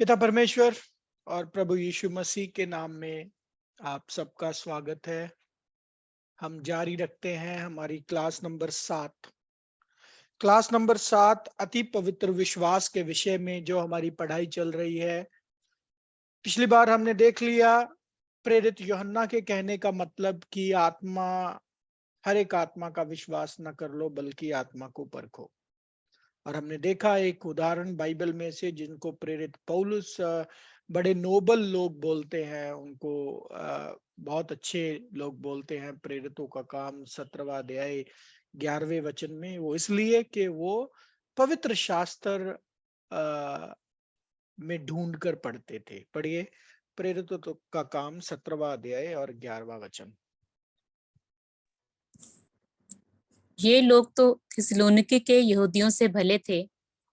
पिता परमेश्वर और प्रभु यीशु मसीह के नाम में आप सबका स्वागत है। हम जारी रखते हैं हमारी क्लास नंबर 7 अति पवित्र विश्वास के विषय में जो हमारी पढ़ाई चल रही है। पिछली बार हमने देख लिया प्रेरित यूहन्ना के कहने का मतलब कि आत्मा, हर एक आत्मा का विश्वास न कर लो बल्कि आत्मा को परखो। और हमने देखा एक उदाहरण बाइबल में से जिनको प्रेरित पौलुस बड़े नोबल लोग बोलते हैं, उनको बहुत अच्छे लोग बोलते हैं। प्रेरितों का काम 17वां अध्याय 11वें वचन में, वो इसलिए कि वो पवित्र शास्त्र में ढूंढ कर पढ़ते थे। पढ़िए प्रेरितों का काम 17वां अध्याय और 11वां वचन। ये लोग तो थिस्सलुनीके के यहूदियों से भले थे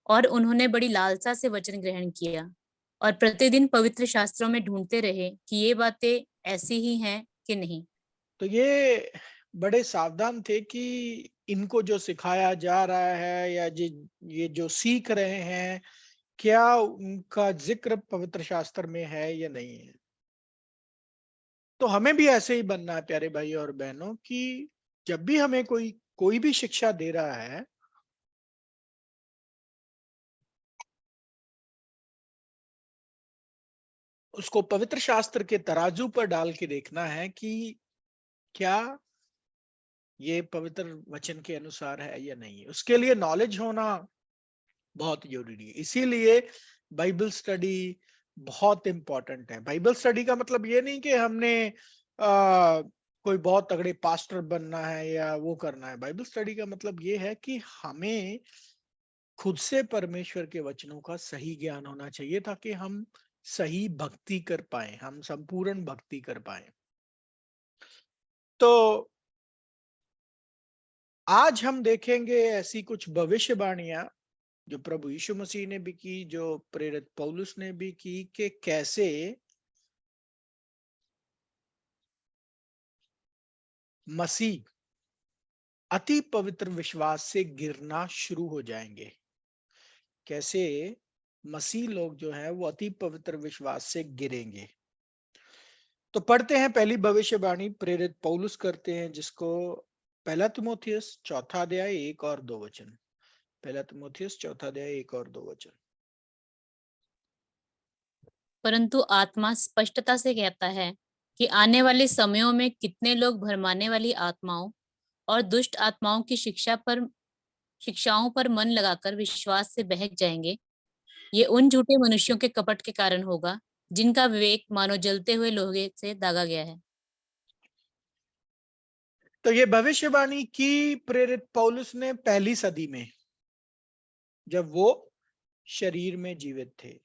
और उन्होंने बड़ी लालसा से वचन ग्रहण किया और प्रतिदिन पवित्र शास्त्रों में ढूंढते रहे कि ये बातें ऐसी ही हैं कि नहीं। तो ये बड़े सावधान थे कि इनको जो सिखाया जा रहा है या ये जो सीख रहे हैं, क्या उनका जिक्र पवित्र शास्त्र में है या नहीं है। तो हमें भी ऐसे ही बनना है प्यारे भाई और बहनों, कि जब भी हमें कोई कोई भी शिक्षा दे रहा है, उसको पवित्र शास्त्र के तराजू पर डाल के देखना है कि क्या ये पवित्र वचन के अनुसार है या नहीं है। उसके लिए नॉलेज होना बहुत जरूरी है। इसीलिए बाइबल स्टडी बहुत इंपॉर्टेंट है। बाइबल स्टडी का मतलब ये नहीं कि हमने कोई बहुत तगड़े पास्टर बनना है या वो करना है। बाइबल स्टडी का मतलब ये है कि हमें खुद से परमेश्वर के वचनों का सही ज्ञान होना चाहिए, ताकि हम सही भक्ति कर पाए, हम संपूर्ण भक्ति कर पाए। तो आज हम देखेंगे ऐसी कुछ भविष्यवाणियां जो प्रभु यीशु मसीह ने भी की, जो प्रेरित पौलुस ने भी की, कि कैसे मसीह अति पवित्र विश्वास से गिरना शुरू हो जाएंगे। कैसे मसीह लोग जो है वो अति पवित्र विश्वास से गिरेंगे। तो पढ़ते हैं पहली भविष्यवाणी प्रेरित पौलुस करते हैं, जिसको पहला तिमोथियस 4 अध्याय 1 और 2 वचन। पहला तिमोथियस 4 अध्याय 1 और 2 वचन। परंतु आत्मा स्पष्टता से कहता है कि आने वाले समयों में कितने लोग भरमाने वाली आत्माओं और दुष्ट आत्माओं की शिक्षाओं पर मन लगाकर विश्वास से बहक जाएंगे। ये उन झूठे मनुष्यों के कपट के कारण होगा जिनका विवेक मानो जलते हुए लोहे से दागा गया है। तो ये भविष्यवाणी की प्रेरित पौलुस ने पहली सदी में, जब वो शरीर में जीवित थे।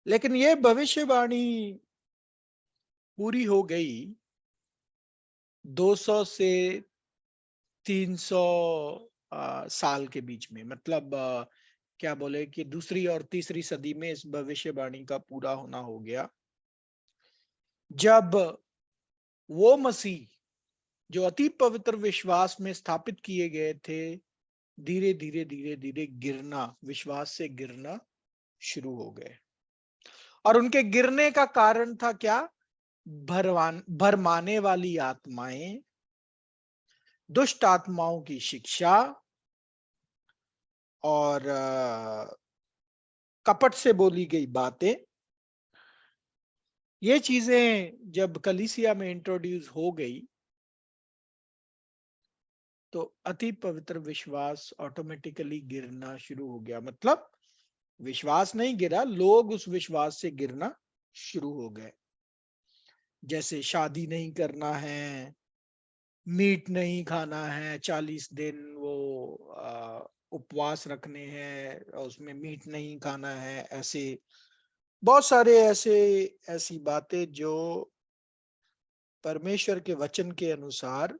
लेकिन ये भविष्यवाणी पूरी हो गई 200 से 300 साल के बीच में। मतलब क्या बोले कि दूसरी और तीसरी सदी में इस भविष्यवाणी का पूरा होना हो गया, जब वो मसीह जो अति पवित्र विश्वास में स्थापित किए गए थे, धीरे धीरे धीरे धीरे गिरना, विश्वास से गिरना शुरू हो गए। और उनके गिरने का कारण था क्या? भरमाने वाली आत्माएं, दुष्ट आत्माओं की शिक्षा और कपट से बोली गई बातें। ये चीजें जब कलीसिया में इंट्रोड्यूस हो गई, तो अति पवित्र विश्वास ऑटोमेटिकली गिरना शुरू हो गया। मतलब विश्वास नहीं गिरा, लोग उस विश्वास से गिरना शुरू हो गए। जैसे शादी नहीं करना है, मीट नहीं खाना है, 40 दिन वो उपवास रखने हैं और उसमें मीट नहीं खाना है। ऐसे बहुत सारे ऐसी बातें जो परमेश्वर के वचन के अनुसार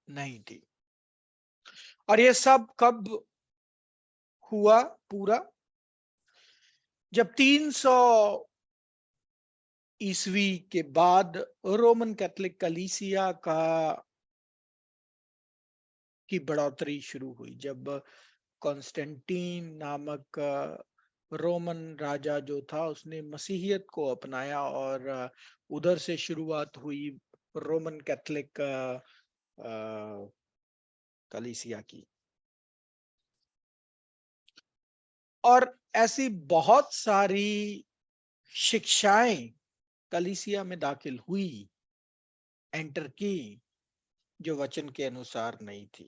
नहीं थी। और ये सब कब हुआ पूरा? जब 300 ईस्वी के बाद रोमन कैथोलिक कलीसिया का की बढ़ोतरी शुरू हुई। जब कॉन्स्टेंटीन नामक रोमन राजा जो था उसने मसीहियत को अपनाया और उधर से शुरुआत हुई रोमन कैथोलिक कलीसिया की। और ऐसी बहुत सारी शिक्षाएं कलीसिया में दाखिल हुई, एंटर की, जो वचन के अनुसार नहीं थी,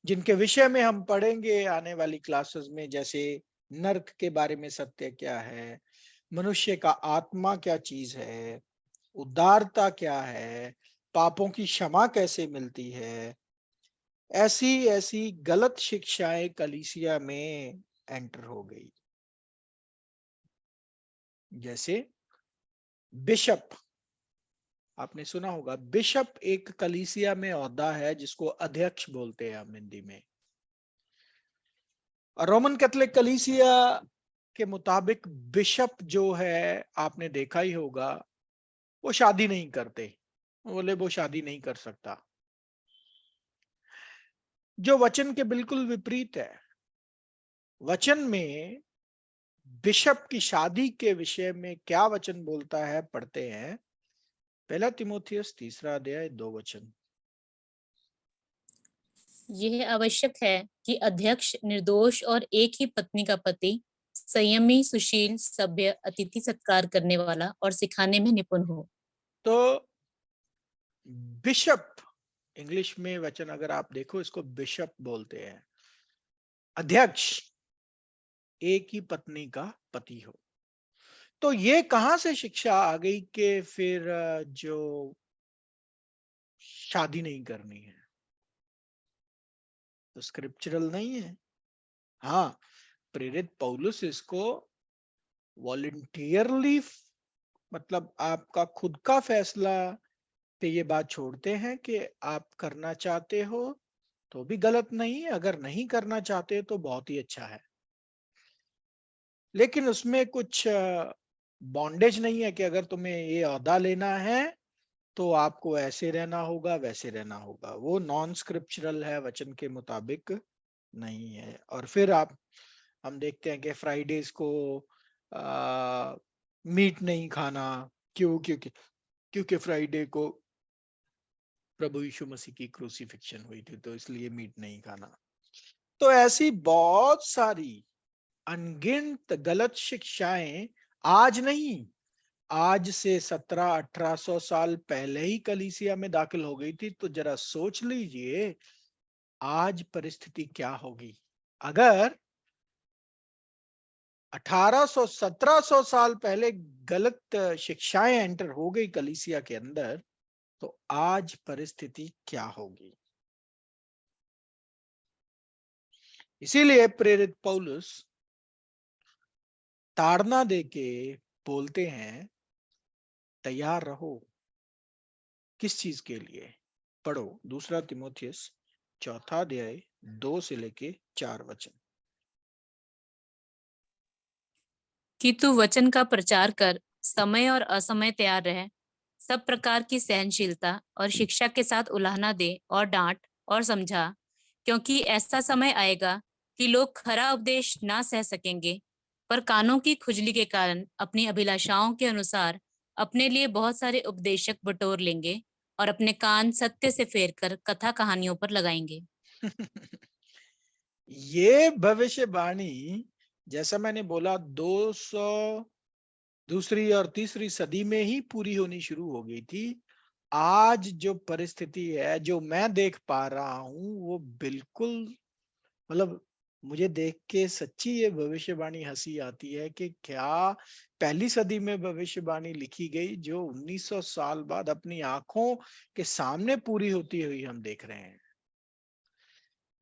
जिनके विषय में हम पढ़ेंगे आने वाली क्लासेस में, जैसे नर्क के बारे में सत्य क्या है, मनुष्य का आत्मा क्या चीज है, उदारता क्या है, पापों की क्षमा कैसे मिलती है। ऐसी ऐसी गलत शिक्षाएं कलीसिया में एंटर हो गई। जैसे बिशप, आपने सुना होगा, बिशप एक कलीसिया में ओहदा है जिसको अध्यक्ष बोलते हैं हम हिंदी में। और रोमन कैथोलिक कलीसिया के मुताबिक बिशप जो है, आपने देखा ही होगा, वो शादी नहीं करते। बोले वो शादी नहीं कर सकता, जो वचन के बिल्कुल विपरीत है। वचन में बिशप की शादी के विषय में क्या वचन बोलता है, पढ़ते हैं। पहला तिमोथियस 3 अध्याय 2 वचन। यह आवश्यक है कि अध्यक्ष निर्दोष और एक ही पत्नी का पति, संयमी, सुशील, सभ्य, अतिथि सत्कार करने वाला और सिखाने में निपुण हो। तो बिशप, इंग्लिश में वचन अगर आप देखो, इसको बिशप बोलते हैं। अध्यक्ष एक ही पत्नी का पति हो। तो ये कहां से शिक्षा आ गई कि फिर जो शादी नहीं करनी है? तो स्क्रिप्चरल नहीं है। हाँ, प्रेरित पौलुस इसको वॉलंटियरली, मतलब आपका खुद का फैसला पे ये बात छोड़ते हैं कि आप करना चाहते हो तो भी गलत नहीं है, अगर नहीं करना चाहते तो बहुत ही अच्छा है। लेकिन उसमें कुछ बॉन्डेज नहीं है कि अगर तुम्हें ये ओहदा लेना है तो आपको ऐसे रहना होगा, वैसे रहना होगा। वो नॉन स्क्रिप्चरल है, वचन के मुताबिक नहीं है। और फिर हम देखते हैं कि फ्राइडेज को मीट नहीं खाना। क्यों? क्योंकि फ्राइडे को प्रभु यीशु मसीह की क्रूसिफिक्शन हुई थी, तो इसलिए मीट नहीं खाना। तो ऐसी बहुत सारी अनगिनत गलत शिक्षाएं आज नहीं, आज से 1700-1800 साल पहले ही कलीसिया में दाखिल हो गई थी। तो जरा सोच लीजिए आज परिस्थिति क्या होगी अगर 1800 1700 साल पहले गलत शिक्षाएं एंटर हो गई कलीसिया के अंदर, तो आज परिस्थिति क्या होगी। इसीलिए प्रेरित पौलुस ताड़ना देके बोलते हैं, तैयार रहो। किस चीज के लिए? पढ़ो 2 तिमोथियस 4 अध्याय 2 से लेके 4 वचन। कि तू वचन का प्रचार कर, समय और असमय तैयार रहे, सब प्रकार की सहनशीलता और शिक्षा के साथ उलाहना दे और डांट और समझा, क्योंकि ऐसा समय आएगा कि लोग खरा उपदेश ना सह सकेंगे, पर कानों की खुजली के कारण अपनी अभिलाषाओं के अनुसार अपने लिए बहुत सारे उपदेशक बटोर लेंगे और अपने कान सत्य से फेरकर कथा कहानियों पर लगाएंगे। ये भविष्यवाणी, जैसा मैंने बोला, 200 दूसरी और तीसरी सदी में ही पूरी होनी शुरू हो गई थी। आज जो परिस्थिति है, जो मैं देख पा रहा हूं, वो बिल्कुल, मतलब मुझे देख के सच्ची ये भविष्यवाणी हंसी आती है कि क्या पहली सदी में भविष्यवाणी लिखी गई जो 1900 साल बाद अपनी आंखों के सामने पूरी होती हुई हम देख रहे हैं।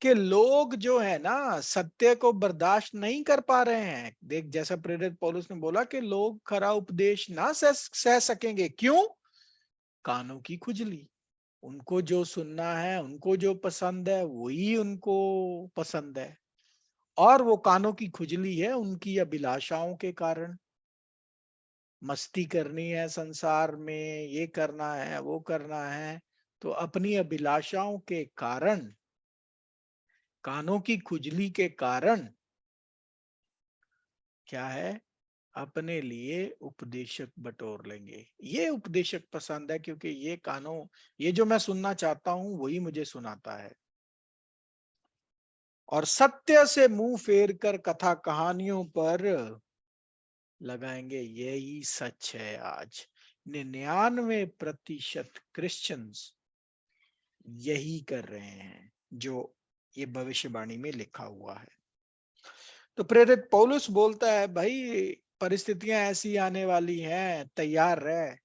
कि लोग जो है ना, सत्य को बर्दाश्त नहीं कर पा रहे हैं। देख, जैसा प्रेरित पौलुस ने बोला कि लोग खरा उपदेश ना सह सकेंगे। क्यों? कानों की खुजली। उनको जो सुनना है, उनको जो पसंद है, वही उनको पसंद है। और वो कानों की खुजली है उनकी अभिलाषाओं के कारण। मस्ती करनी है संसार में, ये करना है, वो करना है, तो अपनी अभिलाषाओं के कारण, कानों की खुजली के कारण क्या है, अपने लिए उपदेशक बटोर लेंगे। ये उपदेशक पसंद है क्योंकि ये कानों, ये जो मैं सुनना चाहता हूं वही मुझे सुनाता है। और सत्य से मुंह फेर कर कथा कहानियों पर लगाएंगे, यही सच है। आज 99% क्रिश्चियंस यही कर रहे हैं जो ये भविष्यवाणी में लिखा हुआ है। तो प्रेरित पौलुस बोलता है, भाई परिस्थितियां ऐसी आने वाली हैं, तैयार रह।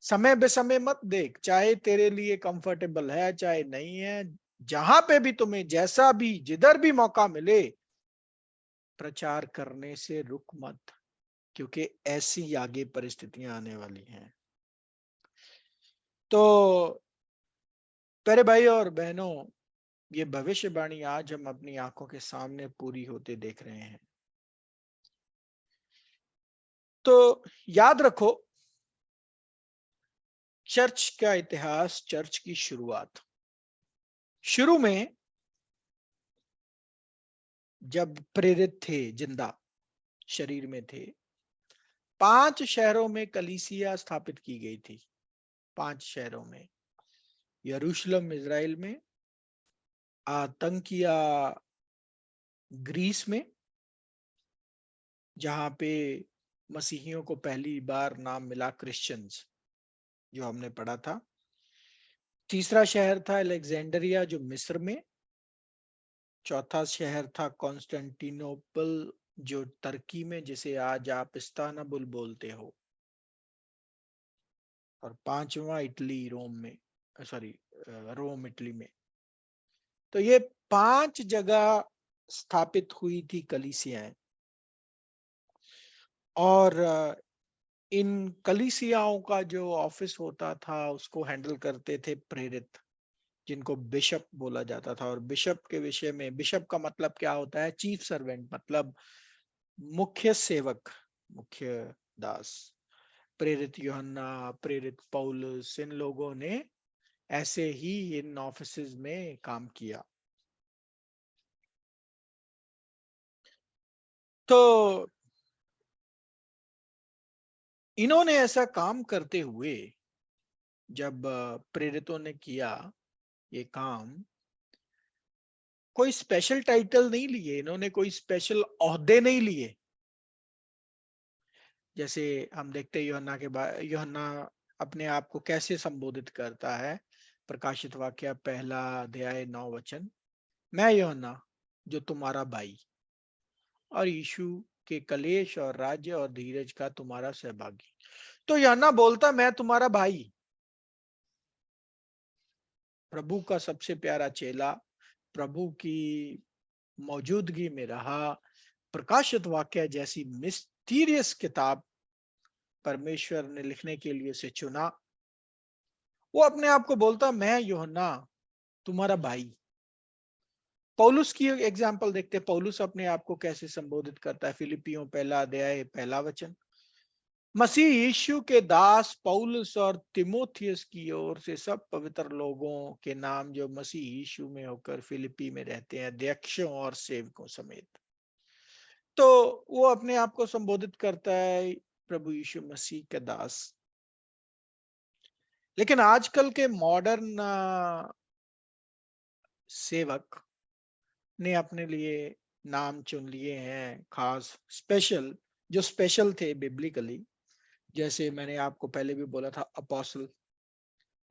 समय बेसमय मत देख, चाहे तेरे लिए कंफर्टेबल है चाहे नहीं है, जहां पे भी तुम्हें जैसा भी जिधर भी मौका मिले, प्रचार करने से रुक मत, क्योंकि ऐसी आगे परिस्थितियां आने वाली हैं। तो प्यारे भाई और बहनों, ये भविष्यवाणी आज हम अपनी आंखों के सामने पूरी होते देख रहे हैं। तो याद रखो, चर्च का इतिहास, चर्च की शुरुआत, शुरू में जब प्रेरित थे, जिंदा शरीर में थे, 5 शहरों में कलीसिया स्थापित की गई थी। 5 शहरों में, यरूशलेम इजराइल में, आतंकिया ग्रीस में, जहां पे मसीहियों को पहली बार नाम मिला क्रिश्चियंस, जो हमने पढ़ा था। तीसरा शहर था अलेक्जेंड्रिया, जो मिस्र में। चौथा शहर था कॉन्स्टेंटिनोपल, जो तुर्की में, जिसे आज आप इस्तानबुल बोलते हो। और पांचवा इटली, रोम में, सॉरी रोम इटली में। तो ये 5 जगह स्थापित हुई थी कलीसियाएं। और इन कलीसियाओं का जो ऑफिस होता था उसको हैंडल करते थे प्रेरित, जिनको बिशप बोला जाता था। और बिशप के विषय में, बिशप का मतलब क्या होता है, चीफ सर्वेंट, मतलब मुख्य सेवक, मुख्य दास। प्रेरित यूहन्ना, प्रेरित पौलुस, इन लोगों ने ऐसे ही इन ऑफिसेज में काम किया। तो इन्होंने ऐसा काम करते हुए, जब प्रेरितों ने किया ये काम, कोई स्पेशल टाइटल नहीं लिए इन्होंने, कोई स्पेशल ओहदे नहीं लिए। जैसे हम देखते हैं यूहन्ना के बाद, यूहन्ना अपने आप को कैसे संबोधित करता है, प्रकाशित वाक्य 1 अध्याय 9 वचन, मैं यूहन्ना जो तुम्हारा भाई और यीशु के कलेश और राज्य और धीरज का तुम्हारा सहभागी। तो यूहन्ना बोलता, मैं तुम्हारा भाई, प्रभु का सबसे प्यारा चेला, प्रभु की मौजूदगी में रहा, प्रकाशित वाक्य जैसी मिस्टीरियस किताब परमेश्वर ने लिखने के लिए उसे चुना। वो अपने आप को बोलता, मैं यूहन्ना तुम्हारा भाई। पौलुस की एग्जाम्पल देखते हैं, पौलुस अपने आप को कैसे संबोधित करता है। फिलिपियों 1 अध्याय 1 वचन, मसीह यीशु के दास पौलुस और तिमोथियस की ओर से सब पवित्र लोगों के नाम जो मसीह यीशु में होकर फिलिपी में रहते हैं, अध्यक्षों और सेवकों समेत। तो वो अपने आप को संबोधित करता है प्रभु यीशु मसीह के दास। लेकिन आजकल के मॉडर्न सेवक ने अपने लिए नाम चुन लिए हैं, खास स्पेशल, जो स्पेशल थे बिब्लिकली। जैसे मैंने आपको पहले भी बोला था, अपोस्टल।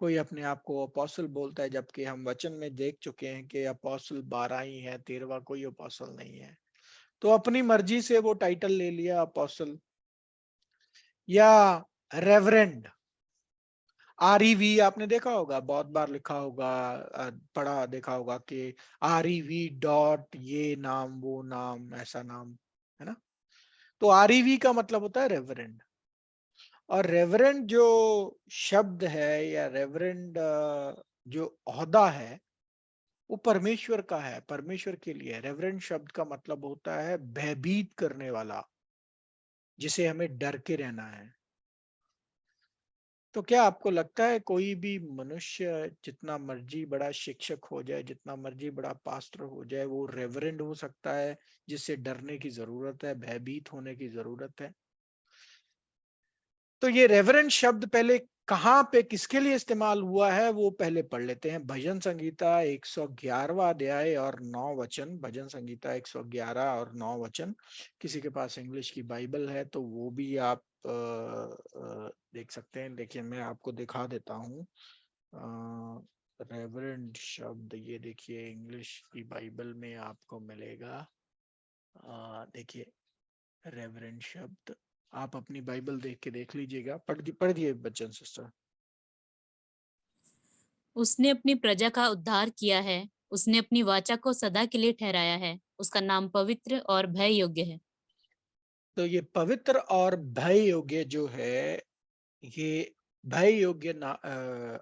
कोई अपने आप को अपोस्टल बोलता है, जबकि हम वचन में देख चुके हैं कि अपोस्टल 12 ही है, 13वां कोई अपोस्टल नहीं है। तो अपनी मर्जी से वो टाइटल ले लिया अपोस्टल। या रेवरेंड, REV आपने देखा होगा, बहुत बार लिखा होगा, पढ़ा देखा होगा कि REV डॉट ये नाम वो नाम ऐसा नाम, है ना। तो REV का मतलब होता है रेवरेंड। और रेवरेंड जो शब्द है, या रेवरेंड जो ओहदा है, वो परमेश्वर का है, परमेश्वर के लिए। रेवरेंड शब्द का मतलब होता है भयभीत करने वाला, जिसे हमें डर के रहना है। तो क्या आपको लगता है कोई भी मनुष्य जितना मर्जी बड़ा शिक्षक हो जाए, जितना मर्जी बड़ा पास्टर हो जाए, वो रेवरेंड हो सकता है, जिससे डरने की जरूरत है, भयभीत होने की जरूरत है? तो ये रेवरेंड शब्द पहले कहाँ पे किसके लिए इस्तेमाल हुआ है वो पहले पढ़ लेते हैं। भजन संगीता 111वां अध्याय और 9 वचन। भजन संगीता 111 और 9 वचन। किसी के पास इंग्लिश की बाइबल है तो वो भी आप देख सकते हैं। देखिए मैं आपको दिखा देता हूँ। रेवरेंड शब्द ये देखिए इंग्लिश की बाइबल में आपको मिलेगा। देखिए रेवरेंड शब्द आप अपनी बाइबल देख के देख लीजिएगा। पढ़ दिए बच्चन सिस्टर। उसने अपनी प्रजा का उद्धार किया है, उसने अपनी वाचा को सदा के लिए ठहराया है, उसका नाम पवित्र और भय योग्य है। तो ये पवित्र और भय योग्य जो है, ये भय योग्य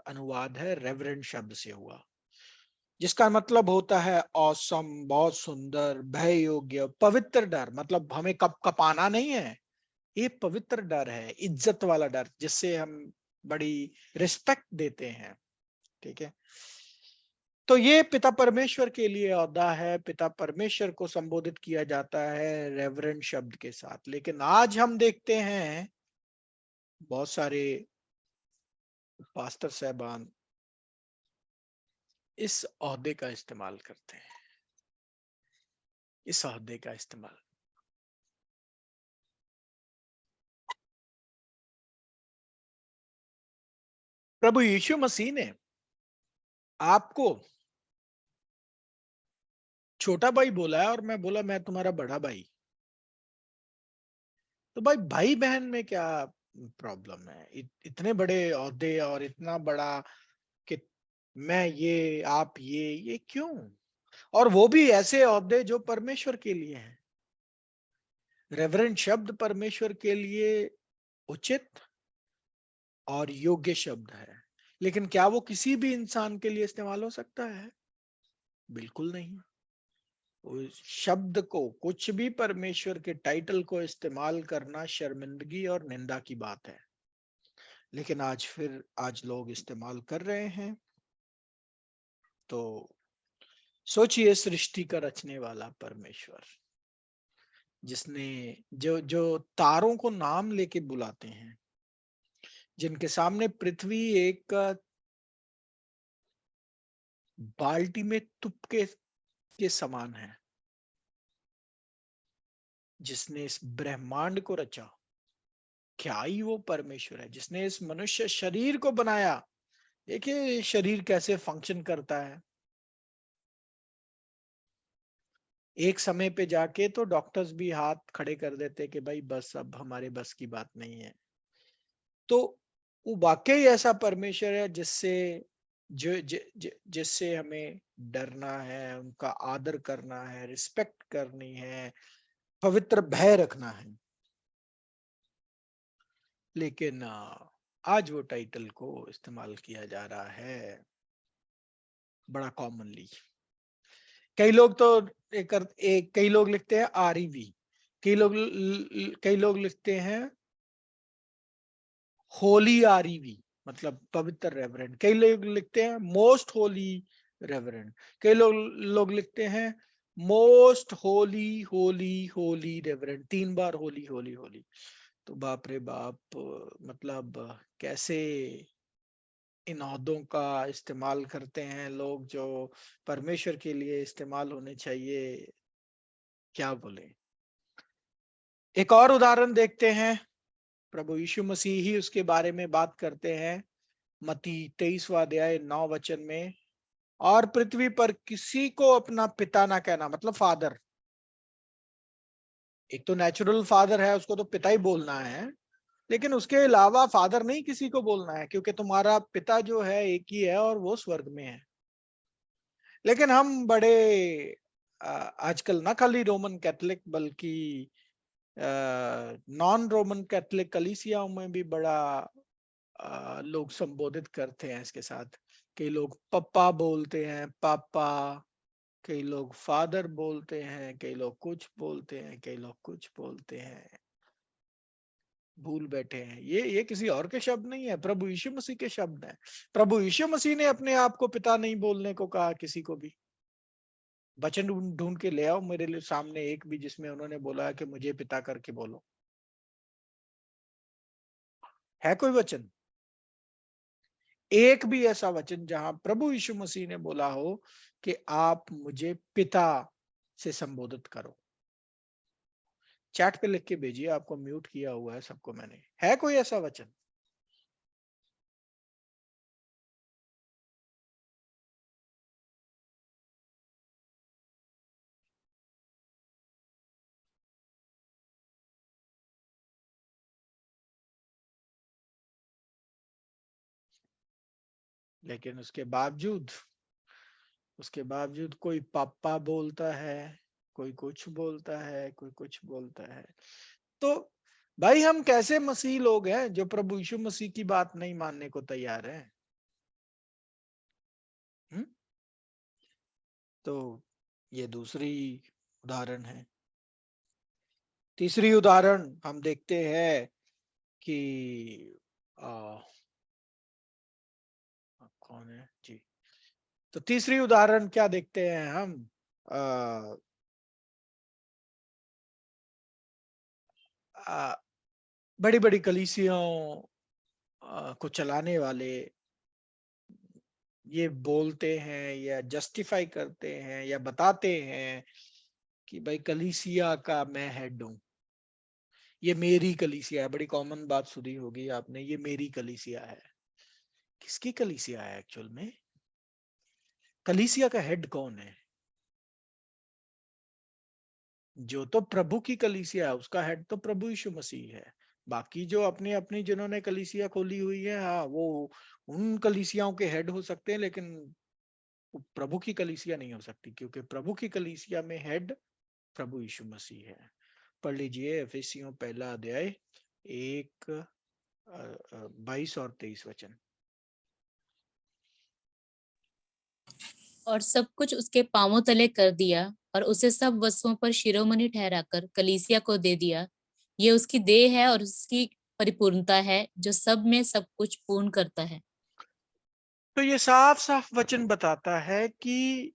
अनुवाद है रेवरेंड शब्द से हुआ, जिसका मतलब होता है औसम, बहुत सुंदर, भय योग्य, पवित्र डर। मतलब हमें कप कपाना नहीं है, ये पवित्र डर है, इज्जत वाला डर, जिससे हम बड़ी रिस्पेक्ट देते हैं। ठीक है। तो ये पिता परमेश्वर के लिए ओहदा है। पिता परमेश्वर को संबोधित किया जाता है रेवरेंड शब्द के साथ। लेकिन आज हम देखते हैं बहुत सारे पास्टर साहबान इस ओहदे का इस्तेमाल करते हैं, इस ओहदे का इस्तेमाल। प्रभु यीशु मसीह ने आपको छोटा भाई बोला है और मैं बोला मैं तुम्हारा बड़ा भाई। तो भाई भाई बहन में क्या प्रॉब्लम है? इतने बड़े ओहदे और इतना बड़ा कि मैं ये आप ये क्यों? और वो भी ऐसे ओहदे जो परमेश्वर के लिए हैं। रेवरेंड शब्द परमेश्वर के लिए उचित और योग्य शब्द है। लेकिन क्या वो किसी भी इंसान के लिए इस्तेमाल हो सकता है? बिल्कुल नहीं। उस शब्द को, कुछ भी परमेश्वर के टाइटल को इस्तेमाल करना शर्मिंदगी और निंदा की बात है। लेकिन आज लोग इस्तेमाल कर रहे हैं। तो सोचिए, सृष्टि का रचने वाला परमेश्वर, जिसने जो जो तारों को नाम लेके बुलाते हैं, जिनके सामने पृथ्वी एक बाल्टी में तुपके के समान है, जिसने इस ब्रह्मांड को रचा, क्या ही वो परमेश्वर है। जिसने इस मनुष्य शरीर को बनाया, देखिए ये शरीर कैसे फंक्शन करता है। एक समय पे जाके तो डॉक्टर्स भी हाथ खड़े कर देते कि भाई बस, अब हमारे बस की बात नहीं है। तो वो वाकई ऐसा परमेश्वर है जिससे जिससे हमें डरना है, उनका आदर करना है, रिस्पेक्ट करनी है, पवित्र भय रखना है। लेकिन आज वो टाइटल को इस्तेमाल किया जा रहा है बड़ा कॉमनली। कई लोग तो कई लोग लिखते हैं REV, कई लोग लिखते हैं होली REV, मतलब पवित्र रेवरेंड। कई लोग लिखते हैं मोस्ट होली रेवरेंड। कई लोग लिखते हैं मोस्ट होली होली होली रेवरेंड। 3 बार होली होली होली। तो बाप रे बाप, मतलब कैसे इन ओहदों का इस्तेमाल करते हैं लोग जो परमेश्वर के लिए इस्तेमाल होने चाहिए, क्या बोले। एक और उदाहरण देखते हैं। प्रभु यीशु मसीह ही उसके बारे में बात करते हैं मत्ती 23वां अध्याय 9 वचन में। और पृथ्वी पर किसी को अपना पिता ना कहना, मतलब फादर। एक तो नेचुरल फादर है, उसको तो पिता ही बोलना है। लेकिन उसके अलावा फादर नहीं किसी को बोलना है, क्योंकि तुम्हारा पिता जो है एक ही है और वो स्वर्ग में है। लेकिन हम बड़े आजकल ना खाली रोमन कैथोलिक बल्कि नॉन रोमन कैथोलिक कलीसियाओं में भी बड़ा लोग संबोधित करते हैं इसके साथ। कई लोग पप्पा बोलते हैं, पापा। कई लोग फादर बोलते हैं, कई लोग कुछ बोलते हैं, कई लोग कुछ बोलते हैं। भूल बैठे हैं। ये किसी और के शब्द नहीं है, प्रभु यीशु मसीह के शब्द हैं। प्रभु यीशु मसीह ने अपने आप को पिता नहीं बोलने को कहा किसी को भी। वचन ढूंढ ढूंढ के ले आओ मेरे लिए सामने एक भी जिसमें उन्होंने बोला है कि मुझे पिता करके बोलो। है कोई वचन? एक भी ऐसा वचन जहां प्रभु यीशु मसीह ने बोला हो कि आप मुझे पिता से संबोधित करो? चैट पे लिख के भेजिए, आपको म्यूट किया हुआ है सबको मैंने। है कोई ऐसा वचन? लेकिन उसके बावजूद कोई पापा बोलता है, कोई कुछ बोलता है, कोई कुछ बोलता है। तो भाई हम कैसे मसीह लोग हैं जो प्रभु यीशु मसीह की बात नहीं मानने को तैयार हैं? हम्म? तो ये दूसरी उदाहरण है। तीसरी उदाहरण हम देखते हैं कि आ, कौन है जी? तो तीसरी उदाहरण क्या देखते हैं हम? बड़ी बड़ी कलीसियाओं को चलाने वाले ये बोलते हैं या जस्टिफाई करते हैं या बताते हैं कि भाई कलीसिया का मैं हेड हूं, ये मेरी कलीसिया है। बड़ी कॉमन बात सुनी होगी आपने, ये मेरी कलीसिया है। किसकी कलीसिया है एक्चुअल में? कलीसिया का हेड कौन है? जो तो प्रभु की कलीसिया है उसका हेड तो प्रभु यीशु मसीह है। बाकी जो अपनी अपनी जिन्होंने कलीसिया खोली हुई है, हाँ वो उन कलीसियाओं के हेड हो सकते हैं, लेकिन वो प्रभु की कलीसिया नहीं हो सकती, क्योंकि प्रभु की कलीसिया में हेड प्रभु यीशु मसीह है। पढ़ लीजिए एफेसियों पहला अध्याय 22 और 23 वचन। और सब कुछ उसके पांवों तले कर दिया और उसे सब वस्तुओं पर शिरोमणि ठहराकर कलीसिया को दे दिया। ये उसकी देह है और उसकी परिपूर्णता है, जो सब में सब कुछ पूर्ण करता है। तो ये साफ साफ वचन बताता है कि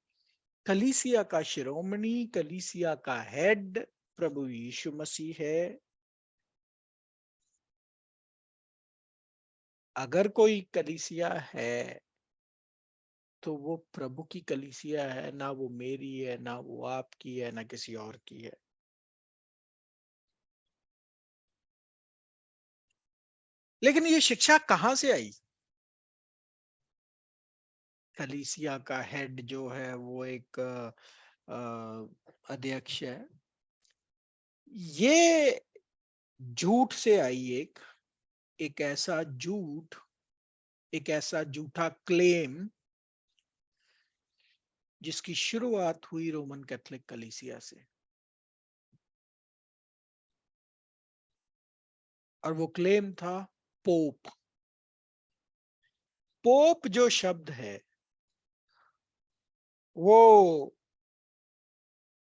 कलीसिया का शिरोमणि, कलीसिया का हेड प्रभु यीशु मसीह है। अगर कोई कलीसिया है तो वो प्रभु की कलीसिया है, ना वो मेरी है, ना वो आपकी है, ना किसी और की है। लेकिन ये शिक्षा कहां से आई? कलीसिया का हेड जो है वो एक अध्यक्ष है। ये झूठ से आई, एक ऐसा झूठ, एक ऐसा झूठा क्लेम जिसकी शुरुआत हुई रोमन कैथोलिक कलीसिया से। और वो क्लेम था पोप। पोप जो शब्द है वो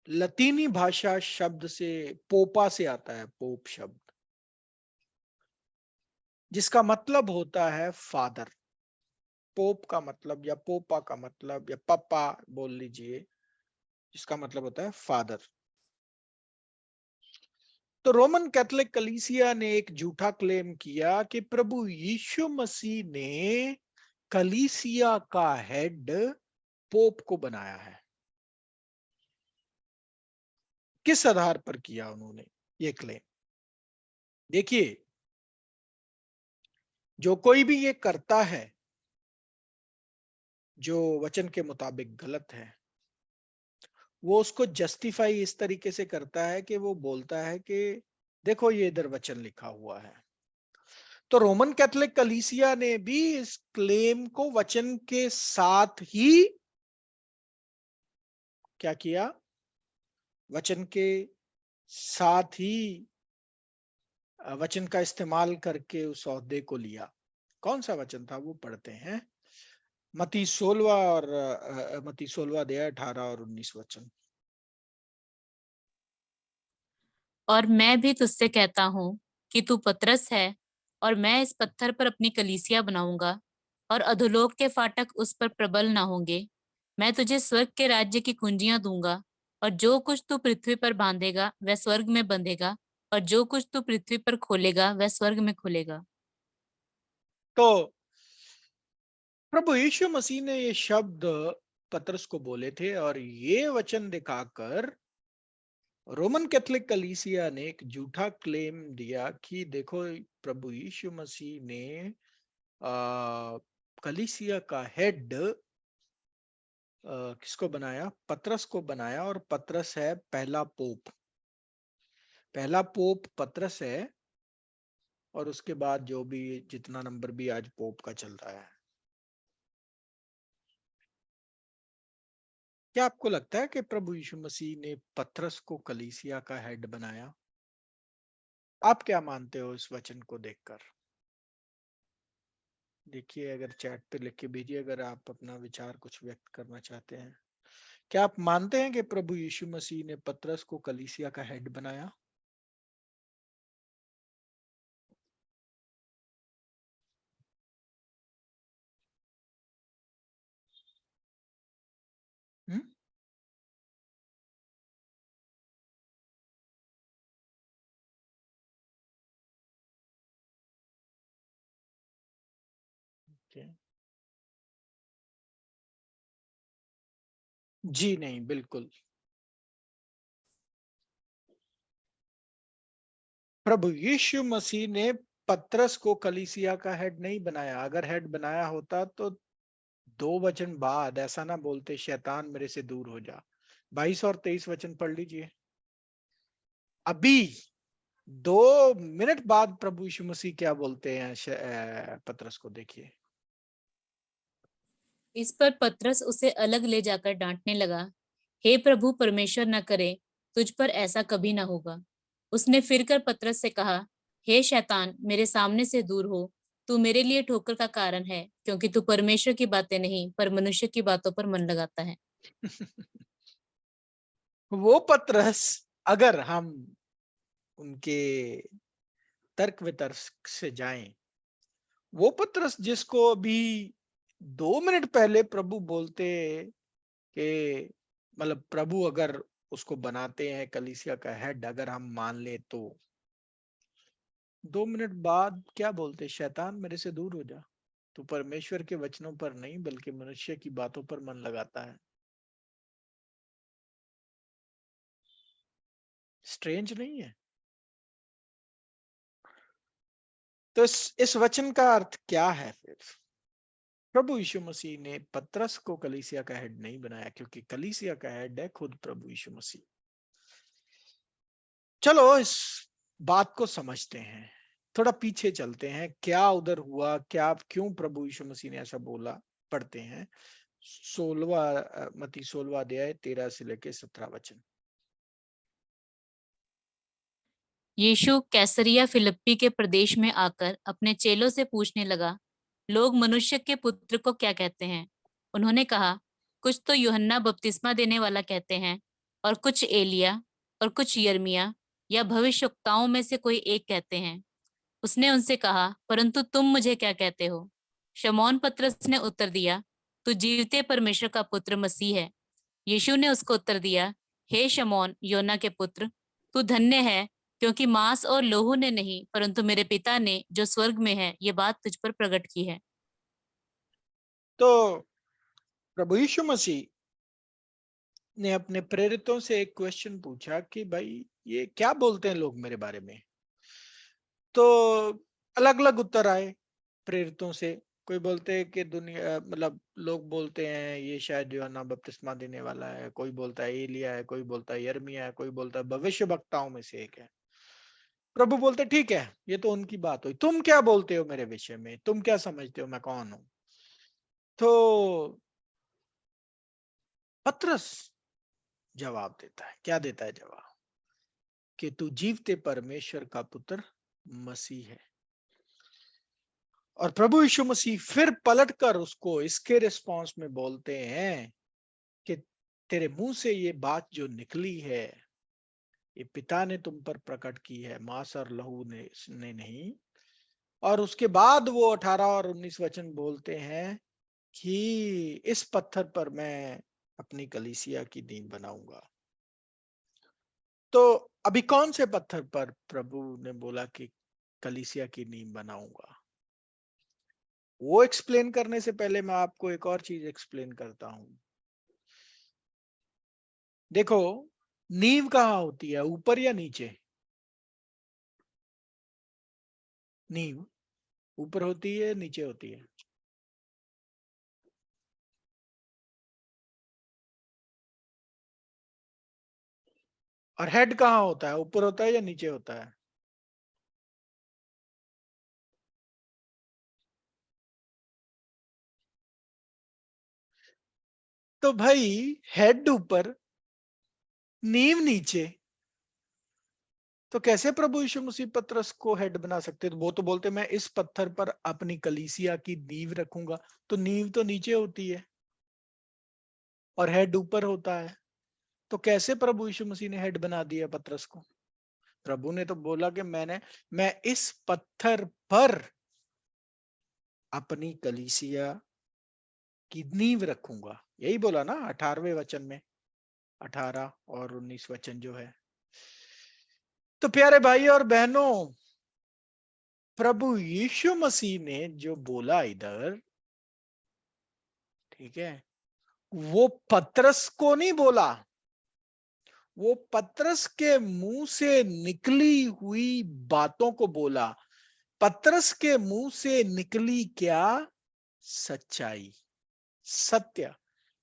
लतीनी भाषा शब्द से पोपा से आता है, पोप शब्द, जिसका मतलब होता है फादर। पोप का मतलब या पोपा का मतलब या पप्पा बोल लीजिए, जिसका मतलब होता है फादर। तो रोमन कैथोलिक कलीसिया ने एक झूठा क्लेम किया कि प्रभु यीशु मसीह ने कलीसिया का हेड पोप को बनाया है। किस आधार पर किया उन्होंने ये क्लेम? देखिए, जो कोई भी ये करता है जो वचन के मुताबिक गलत है, वो उसको जस्टिफाई इस तरीके से करता है कि वो बोलता है कि देखो ये इधर वचन लिखा हुआ है। तो रोमन कैथोलिक कलीसिया ने भी इस क्लेम को वचन के साथ ही क्या किया? वचन के साथ ही वचन का इस्तेमाल करके उस ओहदे को लिया। कौन सा वचन था वो पढ़ते हैं। मत्ती 16 और मत्ती 16 अध्याय 18 और 19 वचन। और मैं भी तुझसे कहता हूँ कि तू पतरस है और मैं इस पत्थर पर अपनी कलीसिया बनाऊंगा और अधोलोक के फाटक उस पर प्रबल ना होंगे। मैं तुझे स्वर्ग के राज्य की कुंजियां दूंगा और जो कुछ तू पृथ्वी पर बांधेगा वह स्वर्ग में बंधेगा और जो कुछ तू पृथ्वी पर खोलेगा वह स्वर्ग में खुलेगा। तो प्रभु यीशु मसीह ने ये शब्द पतरस को बोले थे और ये वचन दिखाकर रोमन कैथोलिक कलीसिया ने एक झूठा क्लेम दिया कि देखो, प्रभु यीशु मसीह ने कलीसिया का हेड किसको बनाया? पतरस को बनाया, और पतरस है पहला पोप। पहला पोप पतरस है, और उसके बाद जो भी जितना नंबर भी आज पोप का चल रहा है। क्या आपको लगता है कि प्रभु यीशु मसीह ने पतरस को कलीसिया का हेड बनाया? आप क्या मानते हो इस वचन को देखकर? देखिए, अगर चैट पे लिख के भेजिए अगर आप अपना विचार कुछ व्यक्त करना चाहते हैं। क्या आप मानते हैं कि प्रभु यीशु मसीह ने पतरस को कलीसिया का हेड बनाया? हम्म? Okay. जी नहीं, बिल्कुल। प्रभु यीशु मसीह ने पतरस को कलीसिया का हेड नहीं बनाया। अगर हेड बनाया होता तो 2 वचन बाद ऐसा ना बोलते, शैतान मेरे से दूर हो जा। 22 और 23 वचन पढ़ लीजिए। अभी 2 मिनट बाद प्रभु यीशु मसीह क्या बोलते हैं पतरस को, देखिए। इस पर पतरस उसे अलग ले जाकर डांटने लगा, हे प्रभु परमेश्वर न करे, तुझ पर ऐसा कभी न होगा। उसने फिरकर पतरस से कहा, हे शैतान मेरे सामने से दूर हो, तू मेरे लिए ठोकर का कारण है, क्योंकि तू परमेश्वर की बातें नहीं पर मनुष्य की बातों पर मन लगाता है। वो पतरस, अगर हम उनके तर्क वितर्क से जाएं, वो पतरस जिसको अभी 2 मिनट पहले प्रभु बोलते कि मतलब प्रभु अगर उसको बनाते हैं कलीसिया का हेड, अगर हम मान ले तो 2 मिनट बाद क्या बोलते? शैतान मेरे से दूर हो जा, तू परमेश्वर के वचनों पर नहीं बल्कि मनुष्य की बातों पर मन लगाता है। स्ट्रेंज नहीं है? तो इस वचन का अर्थ क्या है फिर? प्रभु यीशु मसीह ने पतरस को कलीसिया का हेड नहीं बनाया, क्योंकि कलीसिया का हेड है खुद प्रभु यीशु मसीह। चलो इस बात को समझते हैं, थोड़ा पीछे चलते हैं, क्या उधर हुआ, क्या क्यों प्रभु यीशु मसीह ने ऐसा बोला। पढ़ते हैं 16वां अध्याय 13 से लेके 17 वचन। यीशु कैसरिया फिलिप्पी के प्रदेश में आकर अपने चेलों से पूछने लगा, लोग मनुष्य के पुत्र को क्या कहते हैं? उन्होंने कहा, कुछ तो यूहन्ना बपतिस्मा देने वाला कहते हैं, और कुछ एलिया, और कुछ यर्मिया या भविष्यवक्ताओं में से कोई एक कहते हैं। उसने उनसे कहा, परंतु तुम मुझे क्या कहते हो? शमौन पतरस ने उत्तर दिया, तू जीवते परमेश्वर का पुत्र मसीह है। यीशु ने उसको उत्तर दिया, हे शमौन योना के पुत्र, तू धन्य है, क्योंकि मांस और लोहू ने नहीं परंतु मेरे पिता ने जो स्वर्ग में है ये बात तुझ पर प्रकट की है। तो प्रभु यीशु मसीह ने अपने प्रेरितों से एक क्वेश्चन पूछा कि भाई ये क्या बोलते हैं लोग मेरे बारे में। तो अलग अलग उत्तर आए प्रेरितों से। कोई बोलते हैं कि दुनिया मतलब लोग बोलते हैं ये शायद यूहन्ना बपतिस्मा देने वाला है, कोई बोलता है एलिया है, कोई बोलता है यिर्मयाह है, कोई बोलता है भविष्य वक्ताओं में से एक है। प्रभु बोलते ठीक है, ये तो उनकी बात हुई, तुम क्या बोलते हो मेरे विषय में, तुम क्या समझते हो मैं कौन हूं? तो पतरस जवाब देता है, क्या देता है जवाब? कि तू जीवते परमेश्वर का पुत्र मसीह है। और प्रभु यीशु मसीह फिर पलटकर उसको इसके रिस्पॉन्स में बोलते हैं कि तेरे मुंह से ये बात जो निकली है, ये पिता ने तुम पर प्रकट की है, मांस और लहू ने नहीं। और उसके बाद वो 18 और 19 वचन बोलते हैं कि इस पत्थर पर मैं अपनी कलीसिया की नींव बनाऊंगा। तो अभी कौन से पत्थर पर प्रभु ने बोला कि कलीसिया की नींव बनाऊंगा? वो एक्सप्लेन करने से पहले मैं आपको एक और चीज एक्सप्लेन करता हूं। देखो, नींव कहाँ होती है, ऊपर या नीचे? नींव ऊपर होती है, नीचे होती है? और हेड कहाँ होता है, ऊपर होता है या नीचे होता है? तो भाई, हेड ऊपर, नींव नीचे, तो कैसे प्रभु यीशु मसीह पतरस को हेड बना सकते? तो वो तो बोलते मैं इस पत्थर पर अपनी कलीसिया की नींव रखूंगा। तो नींव तो नीचे होती है और हेड ऊपर होता है, तो कैसे प्रभु यीशु मसीह ने हेड बना दिया पतरस को? प्रभु ने तो बोला कि मैं इस पत्थर पर अपनी कलीसिया की नींव रखूंगा, यही बोला ना 18वें वचन में, 18 और 19 वचन जो है। तो प्यारे भाई और बहनों, प्रभु यीशु मसीह ने जो बोला इधर, ठीक है, वो पतरस को नहीं बोला, वो पतरस के मुंह से निकली हुई बातों को बोला। पतरस के मुंह से निकली क्या? सच्चाई, सत्य,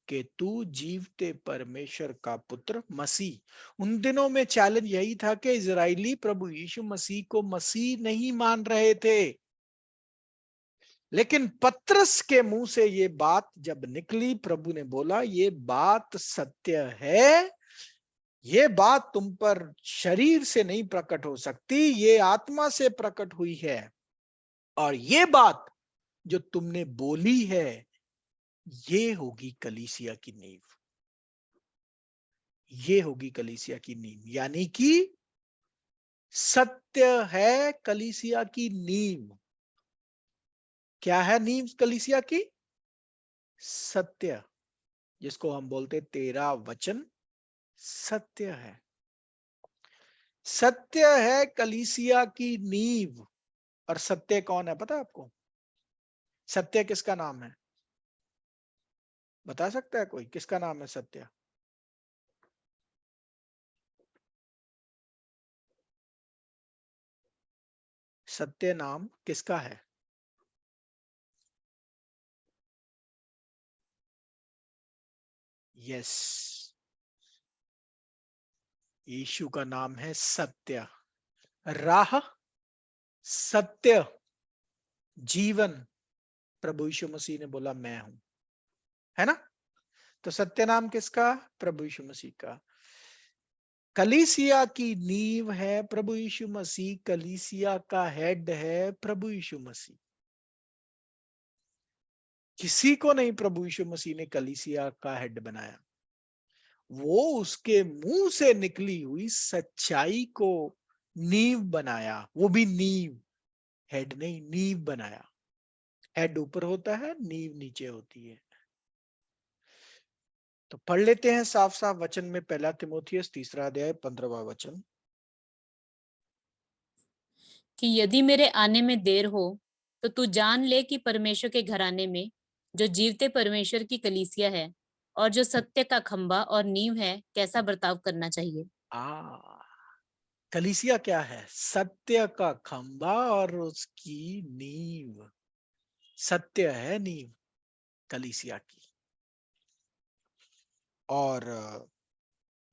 कि तू जीवते परमेश्वर का पुत्र मसीह। उन दिनों में चैलेंज यही था कि इजरायली प्रभु यीशु मसीह को मसीह नहीं मान रहे थे, लेकिन पतरस के मुंह से ये बात जब निकली, प्रभु ने बोला ये बात सत्य है, ये बात तुम पर शरीर से नहीं प्रकट हो सकती, ये आत्मा से प्रकट हुई है। और ये बात जो तुमने बोली है, ये होगी कलीसिया की नींव, ये होगी कलीसिया की नींव। यानी कि सत्य है कलीसिया की नींव। क्या है नींव कलीसिया की? सत्य, जिसको हम बोलते तेरा वचन सत्य है। सत्य है कलीसिया की नींव। और सत्य कौन है पता है आपको? सत्य किसका नाम है? बता सकता है कोई किसका नाम है सत्य? सत्य नाम किसका है? यस, यीशु का नाम है सत्य। राह, सत्य, जीवन, प्रभु यीशु मसीह ने बोला मैं हूं, है ना? तो सत्य नाम किसका? प्रभु यीशु मसीह का। कलीसिया की नींव है प्रभु यीशु मसीह, कलीसिया का हेड है प्रभु यीशु मसीह। किसी को नहीं प्रभु यीशु मसीह ने कलीसिया का हेड बनाया, वो उसके मुंह से निकली हुई सच्चाई को नींव बनाया। वो भी नींव, हेड नहीं, नींव बनाया। हेड ऊपर होता है, नींव नीचे होती है। तो पढ़ लेते हैं साफ साफ वचन में, पहला तिमोथियस 3 अध्याय 15वां वचन। कि यदि मेरे आने में देर हो तो तू जान ले कि परमेश्वर के घराने में जो जीवते परमेश्वर की कलीसिया है और जो सत्य का खंभा और नींव है, कैसा बर्ताव करना चाहिए। आ कलीसिया क्या है? सत्य का खंभा और उसकी नींव। सत्य है नींव कलीसिया की। और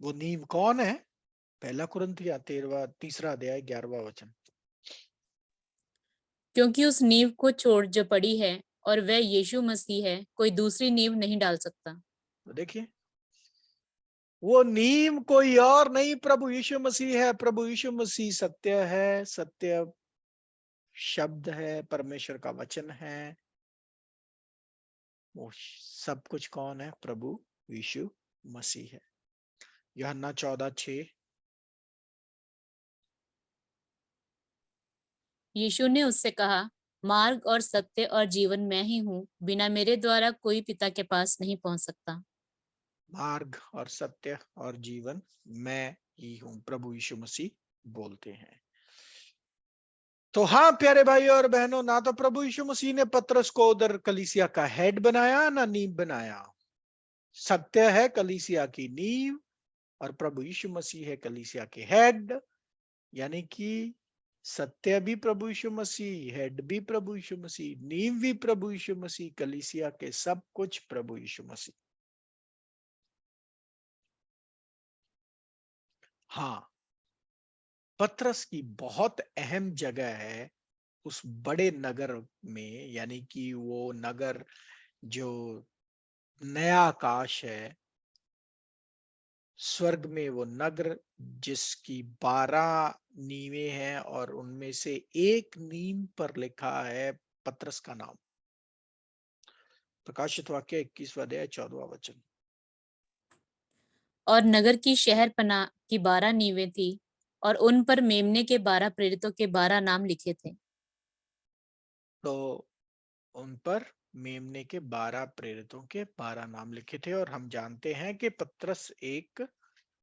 वो नींव कौन है? पहला कुरिन्थिया 3 अध्याय 11वां वचन। क्योंकि उस नींव को छोड़ जो पड़ी है और वह यीशु मसीह है, कोई दूसरी नींव नहीं डाल सकता। तो देखिए, वो नींव कोई और नहीं, प्रभु यीशु मसीह है। प्रभु यीशु मसीह सत्य है, सत्य शब्द है, परमेश्वर का वचन है। वो सब कुछ कौन है? प्रभु यीशु मसीह है। यूहन्ना 14:6, यीशु ने उससे कहा, मार्ग और सत्य और जीवन मैं ही हूँ, बिना मेरे द्वारा कोई पिता के पास नहीं पहुंच सकता। मार्ग और सत्य और जीवन मैं ही हूं, प्रभु यीशु मसीह बोलते हैं। तो हाँ प्यारे भाई और बहनों, ना तो प्रभु यीशु मसीह ने पतरस को उधर कलीसिया का हेड बनाया, ना नींव बनाया। सत्य है कलीसिया की नींव और प्रभु यीशु मसीह है कलीसिया के हेड। यानी कि सत्य भी प्रभु यीशु मसीह, हेड भी प्रभु यीशु मसीह, नींव भी प्रभु यीशु मसीह, कलीसिया के सब कुछ प्रभु यीशु मसीह। हाँ, पतरस की बहुत अहम जगह है उस बड़े नगर में, यानी कि वो नगर जो नया आकाश है, स्वर्ग में वो नगर जिसकी 12 नींवें हैं और उनमें से एक नींव पर लिखा है पतरस का नाम। प्रकाशित वाक्य 21वां अध्याय 14वां वचन। और नगर की शहर पनाह की 12 नींवें थी और उन पर मेमने के 12 प्रेरितों के 12 नाम लिखे थे। तो उन पर मेमने के 12 प्रेरितों के 12 नाम लिखे थे और हम जानते हैं कि पतरस एक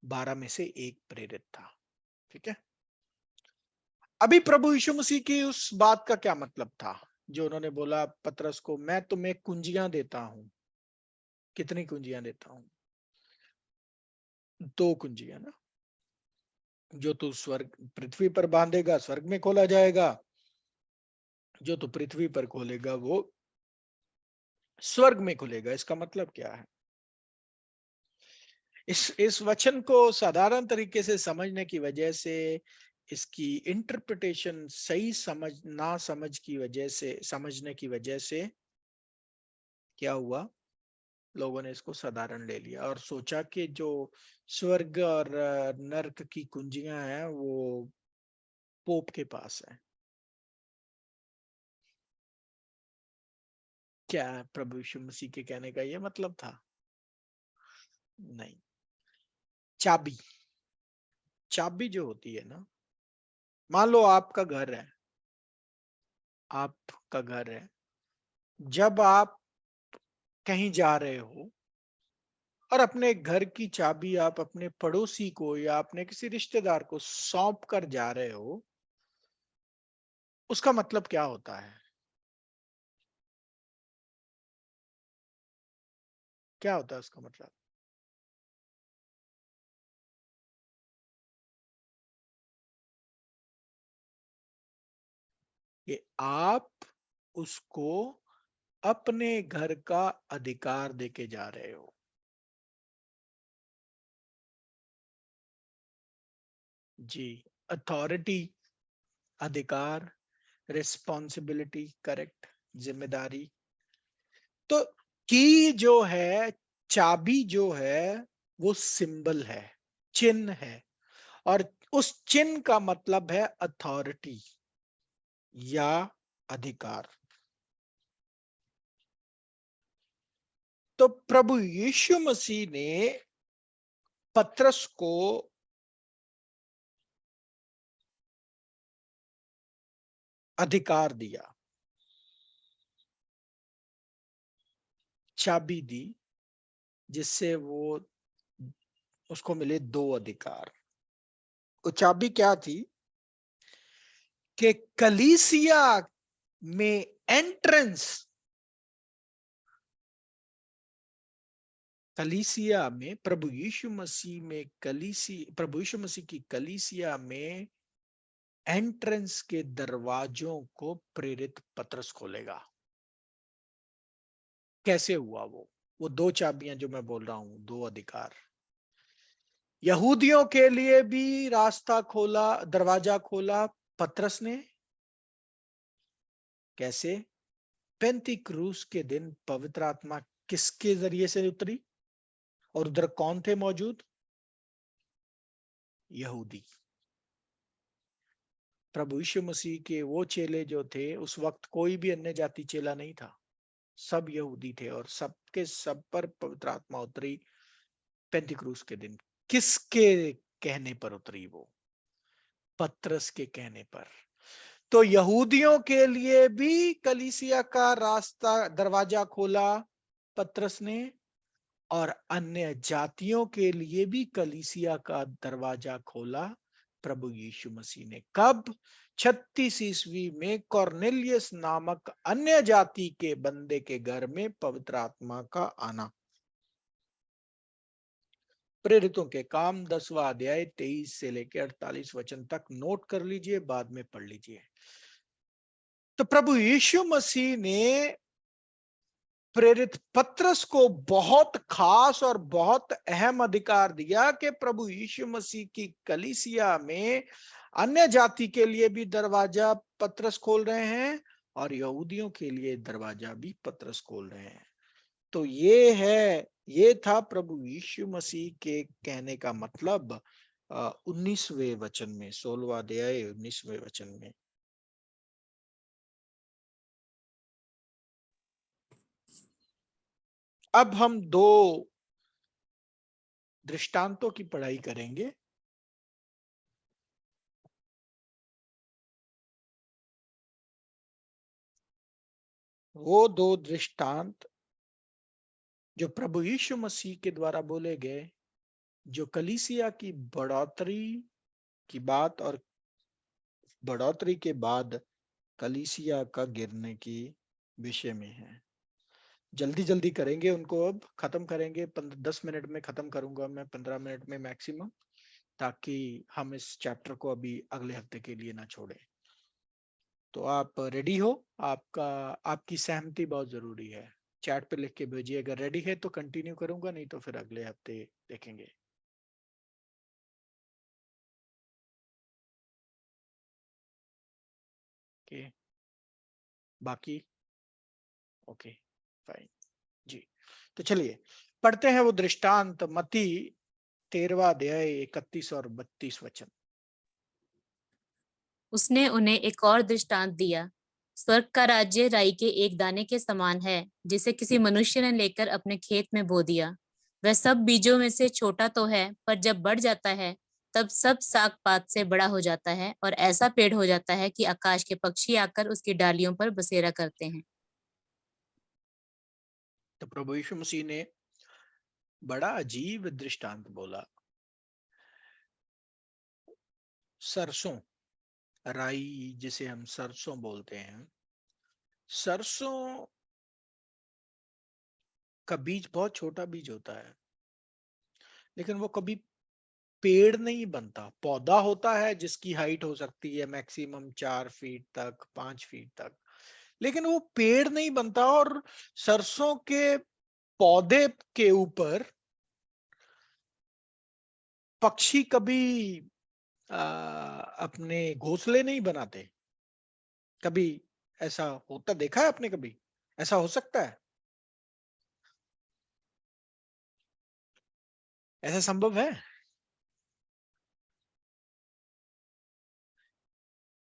12 में से एक प्रेरित था। ठीक है। अभी प्रभु यीशु मसीह की उस बात का क्या मतलब था जो उन्होंने बोला पतरस को, मैं तुम्हें कुंजियां देता हूं। कितनी कुंजियां देता हूं? 2 कुंजियां ना। जो तू स्वर्ग पृथ्वी पर बांधेगा स्वर्ग में खोला जाएगा, जो तू पृथ्वी पर खोलेगा वो स्वर्ग में खुलेगा। इसका मतलब क्या है? इस वचन को साधारण तरीके से समझने की वजह से, इसकी इंटरप्रिटेशन सही समझ की वजह से, समझने की वजह से क्या हुआ, लोगों ने इसको साधारण ले लिया और सोचा कि जो स्वर्ग और नर्क की कुंजियां हैं वो पोप के पास है। क्या प्रभु यीशु मसीह के कहने का ये मतलब था? नहीं। चाबी, चाबी जो होती है ना, मान लो आपका घर है, आपका घर है, जब आप कहीं जा रहे हो और अपने घर की चाबी आप अपने पड़ोसी को या अपने किसी रिश्तेदार को सौंप कर जा रहे हो, उसका मतलब क्या होता है? क्या होता है उसका मतलब? कि आप उसको अपने घर का अधिकार देके जा रहे हो। जी। अथॉरिटी, अधिकार, रिस्पॉन्सिबिलिटी, करेक्ट, जिम्मेदारी। तो की जो है, चाबी जो है, वो सिंबल है, चिन्ह है, और उस चिन्ह का मतलब है अथॉरिटी या अधिकार। तो प्रभु यीशु मसीह ने पतरस को अधिकार दिया, चाबी दी, जिससे वो उसको मिले 2 अधिकार। वो चाबी क्या थी? कि कलीसिया में एंट्रेंस, कलीसिया में प्रभु यीशु मसीह में प्रभु यीशु मसीह की कलीसिया में एंट्रेंस के दरवाजों को प्रेरित पतरस खोलेगा। कैसे हुआ वो 2 चाबियां जो मैं बोल रहा हूं, 2 अधिकार। यहूदियों के लिए भी रास्ता खोला, दरवाजा खोला पतरस ने। कैसे? पेंती क्रूस के दिन पवित्र आत्मा किसके जरिए से उतरी और उधर कौन थे मौजूद? यहूदी। प्रभु यीशु मसीह के वो चेले जो थे, उस वक्त कोई भी अन्य जाति चेला नहीं था, सब यहूदी थे और सबके सब पर पवित्र आत्मा उतरी पेंतिक्रूस के दिन। किसके कहने पर उतरी? वो पतरस के कहने पर। तो यहूदियों के लिए भी कलीसिया का रास्ता दरवाजा खोला पतरस ने, और अन्य जातियों के लिए भी कलीसिया का दरवाजा खोला प्रभु यीशु मसीह ने। कब? 36 ईस्वी में कॉर्नेलियस नामक अन्य जाति के बंदे के घर में पवित्र आत्मा का आना। प्रेरितों के काम 10वां अध्याय 23 से लेकर 48 वचन तक नोट कर लीजिए, बाद में पढ़ लीजिए। तो प्रभु यीशु मसीह ने प्रेरित पतरस को बहुत खास और बहुत अहम अधिकार दिया कि प्रभु यीशु मसीह की कलीसिया में अन्य जाति के लिए भी दरवाजा पतरस खोल रहे हैं और यहूदियों के लिए दरवाजा भी पतरस खोल रहे हैं। तो ये था प्रभु यीशु मसीह के कहने का मतलब 19वें वचन में, 16वां अध्याय 19वें वचन में। अब हम दो दृष्टांतों की पढ़ाई करेंगे। वो दो दृष्टांत जो प्रभु यीशु मसीह के द्वारा बोले गए, जो कलीसिया की बढ़ोतरी की बात और बढ़ोतरी के बाद कलीसिया का गिरने की विषय में है। जल्दी जल्दी करेंगे उनको, अब खत्म करेंगे। 10 मिनट में खत्म करूंगा मैं, 15 मिनट में मैक्सिमम, ताकि हम इस चैप्टर को अभी अगले हफ्ते के लिए ना छोड़े। तो आप रेडी हो? आपकी सहमति बहुत जरूरी है। चैट पे लिख के भेजिए, अगर रेडी है तो कंटिन्यू करूंगा, नहीं तो फिर अगले हफ्ते देखेंगे। ओके, बाकी ओके, फाइन जी। तो चलिए पढ़ते हैं वो दृष्टांत, मत्ती 13वां अध्याय 31 और 32 वचन। उसने उन्हें एक और दृष्टांत दिया। स्वर्ग का राज्य राई के एक दाने के समान है, जिसे किसी मनुष्य ने लेकर अपने खेत में बो दिया। वह सब बीजों में से छोटा तो है, पर जब बढ़ जाता है तब सब साग पात से बड़ा हो जाता है और ऐसा पेड़ हो जाता है कि आकाश के पक्षी आकर उसकी डालियों पर बसेरा करते हैं। तो प्रभु यीशु मसीह ने बड़ा अजीब दृष्टांत बोला। सरसों, राई जिसे हम सरसों बोलते हैं, सरसों का बीज बहुत छोटा बीज होता है, लेकिन वो कभी पेड़ नहीं बनता। पौधा होता है जिसकी हाइट हो सकती है मैक्सिमम 4 फीट तक, 5 फीट तक, लेकिन वो पेड़ नहीं बनता। और सरसों के पौधे के ऊपर पक्षी कभी अपने घोंसले नहीं बनाते। कभी ऐसा होता देखा है आपने? कभी ऐसा हो सकता है? ऐसा संभव है?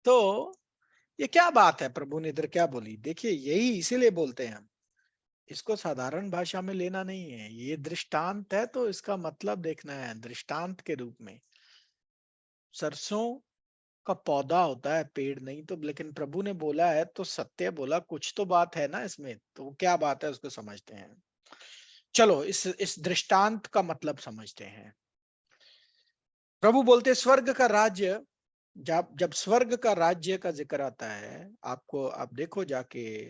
तो ये क्या बात है? प्रभु ने इधर क्या बोली? देखिए, यही इसीलिए बोलते हैं हम, इसको साधारण भाषा में लेना नहीं है। ये दृष्टांत है तो इसका मतलब देखना है दृष्टांत के रूप में। सरसों का पौधा होता है, पेड़ नहीं तो। लेकिन प्रभु ने बोला है तो सत्य बोला, कुछ तो बात है ना इसमें। तो क्या बात है उसको समझते हैं। चलो इस दृष्टांत का मतलब समझते हैं। प्रभु बोलते स्वर्ग का राज्य, जब जब स्वर्ग का राज्य का जिक्र आता है, आप देखो जाके,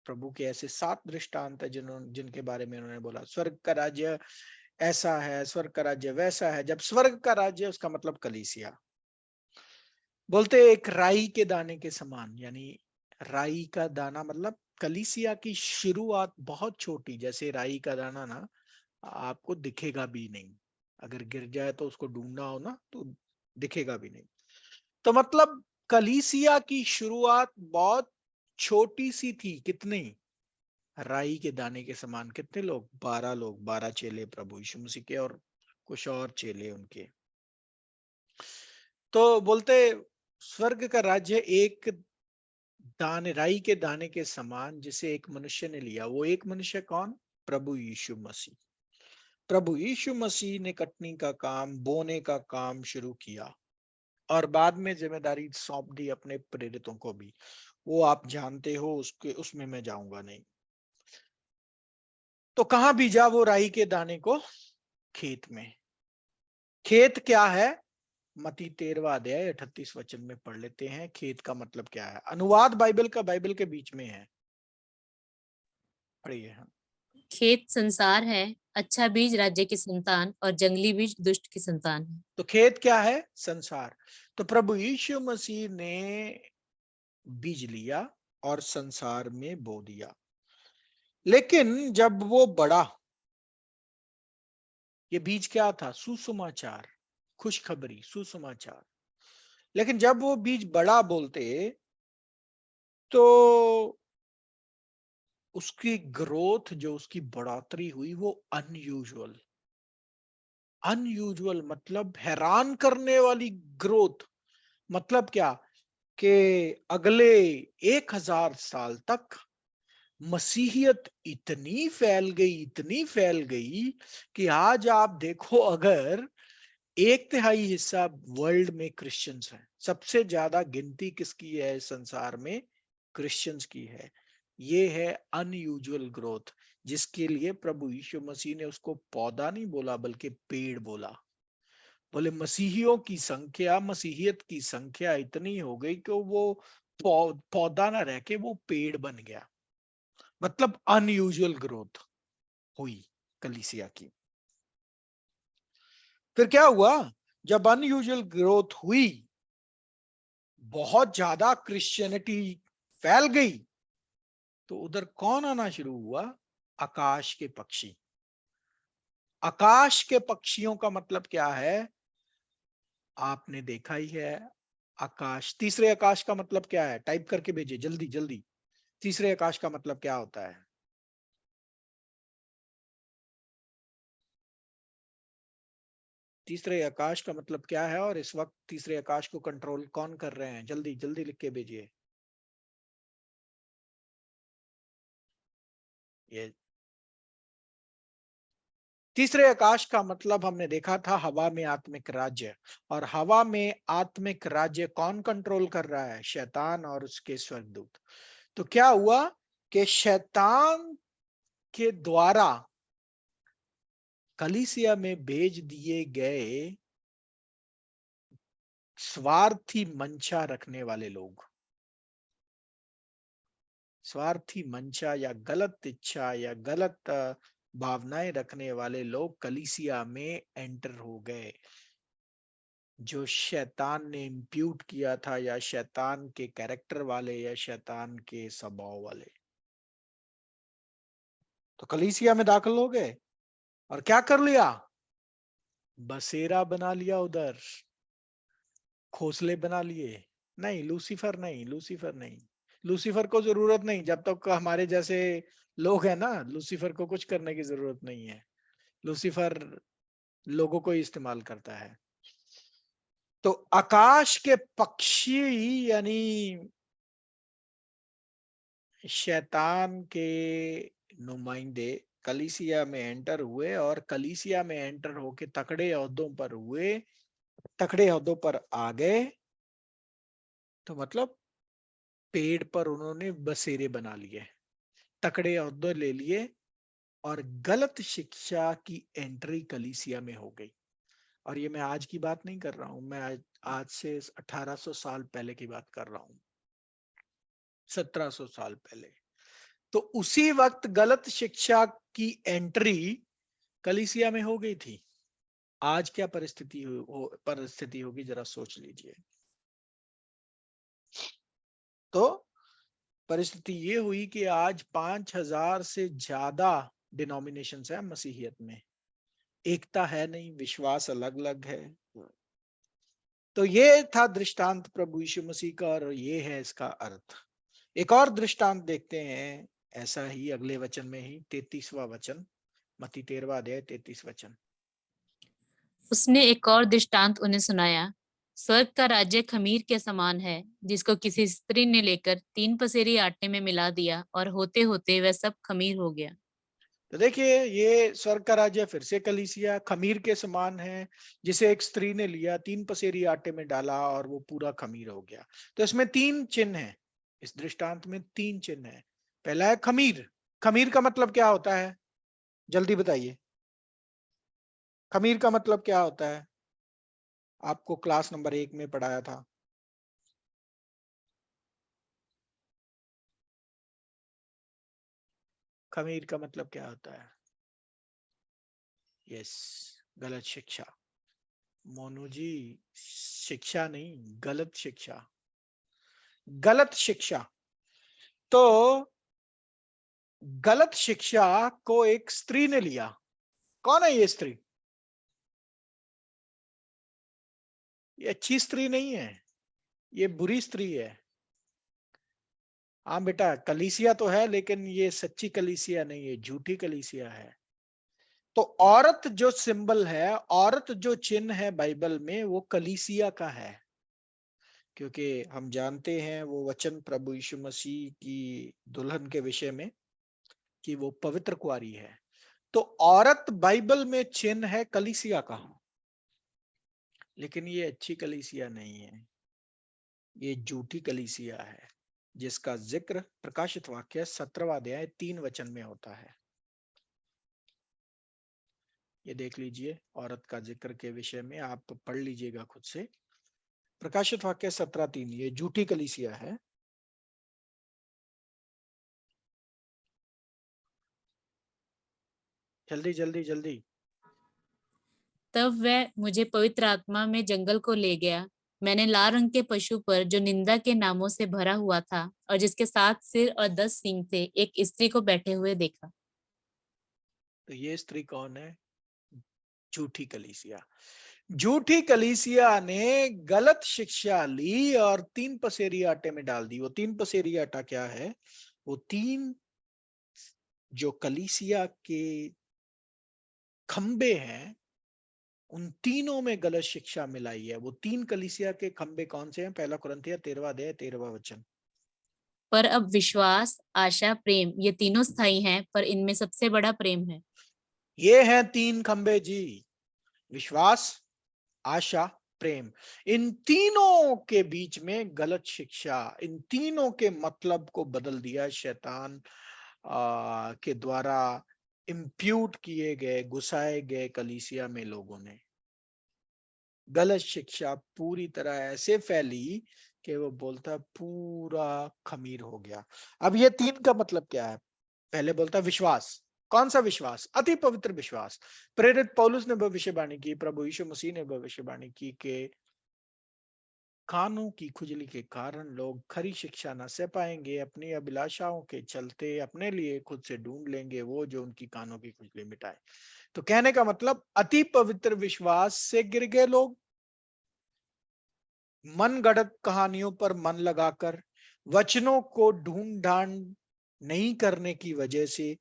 प्रभु के ऐसे 7 दृष्टांत है जिनके बारे में उन्होंने बोला स्वर्ग का राज्य ऐसा है, स्वर्ग का राज्य वैसा है। जब स्वर्ग का राज्य, उसका मतलब कलीसिया। बोलते एक राई के दाने के समान, यानी राई का दाना मतलब कलीसिया की शुरुआत बहुत छोटी। जैसे राई का दाना ना आपको दिखेगा भी नहीं, अगर गिर जाए तो उसको ढूंढना हो ना तो दिखेगा भी नहीं। तो मतलब कलीसिया की शुरुआत बहुत छोटी सी थी। कितनी? राई के दाने के समान। कितने लोग? 12 लोग, 12 चेले प्रभु यीशु मसीह के, और कुछ और चेले उनके। तो बोलते स्वर्ग का राज्य एक दाने, राई के दाने के समान, जिसे एक मनुष्य ने लिया। वो एक मनुष्य कौन? प्रभु यीशु मसीह। प्रभु यीशु मसीह ने कटनी का काम, बोने का काम शुरू किया। और बाद में जिम्मेदारी सौंप दी अपने प्रेरितों को भी। वो आप जानते हो, उसके उसमें मैं जाऊंगा नहीं। तो कहां बीजा वो राई के दाने को? खेत में। खेत क्या है? मत्ती 13वां अध्याय 38 वचन में पढ़ लेते हैं। खेत का मतलब क्या है? अनुवाद बाइबल का बाइबल के बीच में है, पढ़िए। खेत संसार है, अच्छा बीज राज्य की संतान और जंगली बीज दुष्ट की संतान है। तो खेत क्या है? संसार। तो प्रभु यीशु मसीह ने बीज लिया और संसार में बो दिया, लेकिन जब वो बड़ा, ये बीज क्या था? सुसमाचार, खुशखबरी, सुसमाचार। लेकिन जब वो बीज बड़ा बोलते, तो उसकी ग्रोथ, जो उसकी बढ़ोतरी हुई, वो अनयूजुअल। अनयूजुअल मतलब हैरान करने वाली ग्रोथ। मतलब क्या? कि अगले 1000 साल तक मसीहियत इतनी फैल गई, इतनी फैल गई कि आज आप देखो, अगर 1/3 हिस्सा वर्ल्ड में क्रिश्चियंस हैं, सबसे ज्यादा गिनती किसकी है संसार में? क्रिश्चियंस की है। ये है अनयूजुअल ग्रोथ, जिसके लिए प्रभु यीशु मसीह ने उसको पौधा नहीं बोला, बल्कि पेड़ बोला। बोले मसीहियों की संख्या, मसीहियत की संख्या इतनी हो गई कि वो पौधा ना रह के वो पेड़ बन गया। मतलब अनयूजुअल ग्रोथ हुई कलीसिया की। फिर क्या हुआ? जब अनयूजुअल ग्रोथ हुई, बहुत ज्यादा क्रिश्चियनिटी फैल गई, तो उधर कौन आना शुरू हुआ? आकाश के पक्षी। आकाश के पक्षियों का मतलब क्या है? आपने देखा ही है। आकाश, तीसरे आकाश का मतलब क्या है? टाइप करके भेजिए जल्दी जल्दी। तीसरे आकाश का मतलब क्या होता है? तीसरे आकाश का मतलब क्या है? और इस वक्त तीसरे आकाश को कंट्रोल कौन कर रहे हैं? जल्दी जल्दी लिख के भेजिए। ये तीसरे आकाश का मतलब हमने देखा था, हवा में आत्मिक राज्य। और हवा में आत्मिक राज्य कौन कंट्रोल कर रहा है? शैतान और उसके स्वर्गदूत। तो क्या हुआ कि शैतान के द्वारा कलीसिया में भेज दिए गए स्वार्थी मंशा रखने वाले लोग, स्वार्थी मंशा या गलत इच्छा या गलत भावनाएं रखने वाले लोग कलीसिया में एंटर हो गए, जो शैतान ने इंप्यूट किया था, या शैतान के कैरेक्टर वाले, या शैतान के स्वभाव वाले। तो कलीसिया में दाखिल हो गए और क्या कर लिया? बसेरा बना लिया उधर, घोंसले बना लिए। नहीं, लूसीफर नहीं, लूसीफर नहीं। लूसीफर को जरूरत नहीं, जब तक हमारे जैसे लोग हैं ना, लूसीफर को कुछ करने की जरूरत नहीं है। लूसीफर लोगों को ही इस्तेमाल करता है। तो आकाश के पक्षी यानी शैतान के नुमाइंदे कलीसिया में एंटर हुए, और कलीसिया में एंटर होके तकड़े ओहदों पर हुए, तकड़े ओहदों पर आ गए। तो मतलब पेड़ पर उन्होंने बसेरे बना लिए, तकड़े ओहदे ले लिए, और गलत शिक्षा की एंट्री कलीसिया में हो गई। और ये मैं आज की बात नहीं कर रहा हूं, मैं आज से 1800 साल पहले की बात कर रहा हूं, 1700 साल पहले। तो उसी वक्त गलत शिक्षा की एंट्री कलीसिया में हो गई थी। आज क्या परिस्थिति होगी, जरा सोच लीजिए। तो परिस्थिति ये हुई कि आज 5000 से ज्यादा डिनोमिनेशन है मसीहियत में। एकता है नहीं, विश्वास अलग अलग है। तो ये था दृष्टांत प्रभु यीशु मसीह का, और ये है इसका अर्थ। एक और दृष्टांत देखते हैं, ऐसा ही अगले वचन में ही, 33वां वचन, मत्ती 13वां अध्याय 33 वचन। उसने एक और दृष्टांत उन्हें सुनाया। स्वर्ग का राज्य खमीर के समान है, जिसको किसी स्त्री ने लेकर 3 पसेरी आटे में मिला दिया, और होते होते वह सब खमीर हो गया। तो देखिए, ये स्वर्ग का राज्य फिर से कलीसिया खमीर के समान है, जिसे एक स्त्री ने लिया, 3 पसेरी आटे में डाला और वो पूरा खमीर हो गया। तो इसमें 3 चिन्ह हैं, इस दृष्टांत में 3 चिन्ह हैं। पहला है खमीर। खमीर का मतलब क्या होता है? जल्दी बताइए। खमीर का मतलब क्या होता है? आपको क्लास नंबर 1 में पढ़ाया था। खमीर का मतलब क्या होता है? यस, गलत शिक्षा। मोनू जी, शिक्षा नहीं, गलत शिक्षा। गलत शिक्षा। तो गलत शिक्षा को एक स्त्री ने लिया। कौन है ये स्त्री? ये अच्छी स्त्री नहीं है, ये बुरी स्त्री है। हाँ बेटा, कलीसिया तो है, लेकिन ये सच्ची कलीसिया नहीं है, झूठी कलीसिया है। तो औरत जो सिंबल है, औरत जो चिन्ह है बाइबल में, वो कलीसिया का है। क्योंकि हम जानते हैं वो वचन प्रभु यीशु मसीह की दुल्हन के विषय में कि वो पवित्र कुंवारी है। तो औरत बाइबल में चिन्ह है कलीसिया का, लेकिन ये अच्छी कलीसिया नहीं है, ये झूठी कलीसिया है, जिसका जिक्र प्रकाशित वाक्य 17वां अध्याय 3 वचन में होता है। ये देख लीजिए, औरत का जिक्र के विषय में आप पढ़ लीजिएगा खुद से। प्रकाशित वाक्य 17:3, ये झूठी कलीसिया है। जल्दी जल्दी जल्दी। तब वह मुझे पवित्र आत्मा में जंगल को ले गया। मैंने लाल रंग के पशु पर, जो निंदा के नामों से भरा हुआ था और जिसके 7 सिर और 10 सींग थे, एक स्त्री को बैठे हुए देखा। तो ये स्त्री कौन है? झूठी कलीसिया। झूठी कलीसिया ने गलत शिक्षा ली और 3 पसेरी आटे में डाल दी। वो 3 पसेरी आटा क्या है? वो 3 जो कलीसिया के खंबे हैं, उन तीनों में गलत शिक्षा मिलाई है। वो 3 कलीसिया के खंबे कौन से हैं? पहला कुरिन्थियों 13वां अध्याय 13वां वचन। पर अब विश्वास, आशा, प्रेम, ये तीनों स्थायी हैं, पर इनमें सबसे बड़ा प्रेम है। ये हैं 3 खंबे जी। विश्वास, आशा, प्रेम। इन तीनों के बीच में गलत शिक्षा, इन तीनों के मतलब को बदल दिया शैतान के द्वारा इम्प्यूट किए गए, घुसाए गए कलीसिया में लोगों ने। गलत शिक्षा पूरी तरह ऐसे फैली कि वो बोलता पूरा खमीर हो गया। अब ये 3 का मतलब क्या है? पहले बोलता विश्वास। कौन सा विश्वास? अति पवित्र विश्वास। प्रेरित पौलुस ने भविष्यवाणी की, प्रभु यीशु मसीह ने भविष्यवाणी की कि कानों की खुजली के कारण लोग खरी शिक्षा न सह पाएंगे, अपनी अभिलाषाओं के चलते अपने लिए खुद से ढूंढ लेंगे वो जो उनकी कानों की खुजली मिटाए। तो कहने का मतलब, अति पवित्र विश्वास से गिर गए लोग, मन गढ़ंत कहानियों पर मन लगाकर, वचनों को ढूंढ ढांड नहीं करने की वजह से,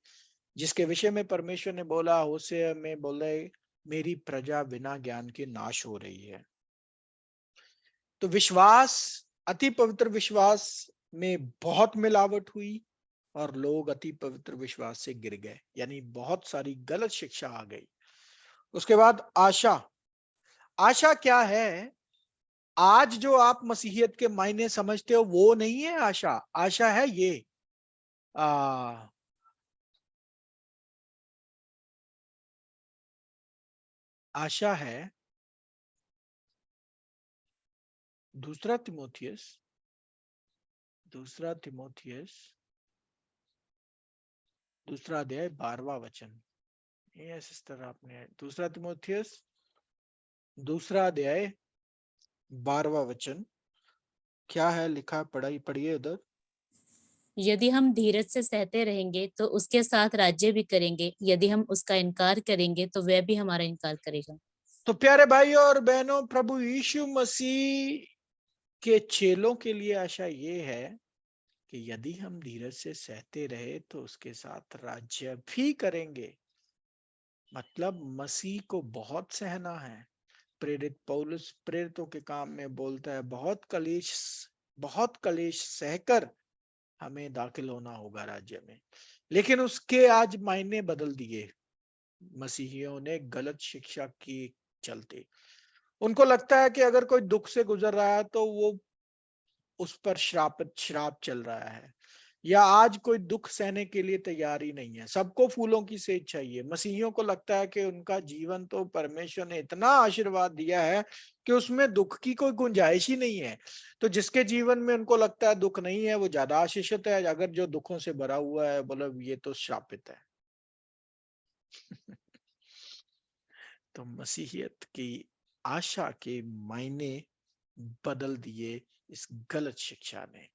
जिसके विषय में परमेश्वर ने बोला, होशे में बोले, मेरी प्रजा बिना ज्ञान के नाश हो रही है। तो विश्वास, अति पवित्र विश्वास में बहुत मिलावट हुई और लोग अति पवित्र विश्वास से गिर गए, यानी बहुत सारी गलत शिक्षा आ गई। उसके बाद आशा। आशा क्या है? आज जो आप मसीहियत के मायने समझते हो वो नहीं है आशा। आशा है ये, आ, आशा है दूसरा तिमोथियस, दूसरा तिमोथियस दूसरा अध्याय 12वां वचन। ये सिस्टर आपने दूसरा तिमोथियस दूसरा अध्याय 12वां वचन क्या है लिखा? पढ़ाई पढ़िए उधर। यदि हम धीरज से सहते रहेंगे तो उसके साथ राज्य भी करेंगे। यदि हम उसका इनकार करेंगे तो वह भी हमारा इनकार करेगा। तो प्यारे भाइयों और बहनों, प्रभु यीशु मसीह के चेलों के लिए आशा ये है कि यदि हम धीरज से सहते रहे तो उसके साथ राज्य भी करेंगे। मतलब मसीह को बहुत सहना है। प्रेरित पौलुस प्रेरितों के काम में बोलता है, बहुत कलेश सहकर हमें दाखिल होना होगा राज्य में। लेकिन उसके आज मायने बदल दिए मसीहियों ने गलत शिक्षा की चलते। उनको लगता है कि अगर कोई दुख से गुजर रहा है तो वो उस पर श्राप चल रहा है, या आज कोई दुख सहने के लिए तैयार ही नहीं है। सबको फूलों की सेज चाहिए। मसीहियों को लगता है कि उनका जीवन तो परमेश्वर ने इतना आशीर्वाद दिया है कि उसमें दुख की कोई गुंजाइश ही नहीं है। तो जिसके जीवन में उनको लगता है दुख नहीं है वो ज्यादा आशीषित है, अगर जो दुखों से भरा हुआ है बोलो ये तो श्रापित है। तो मसीहियत की आशा के मायने बदल दिए इस गलत शिक्षा ने।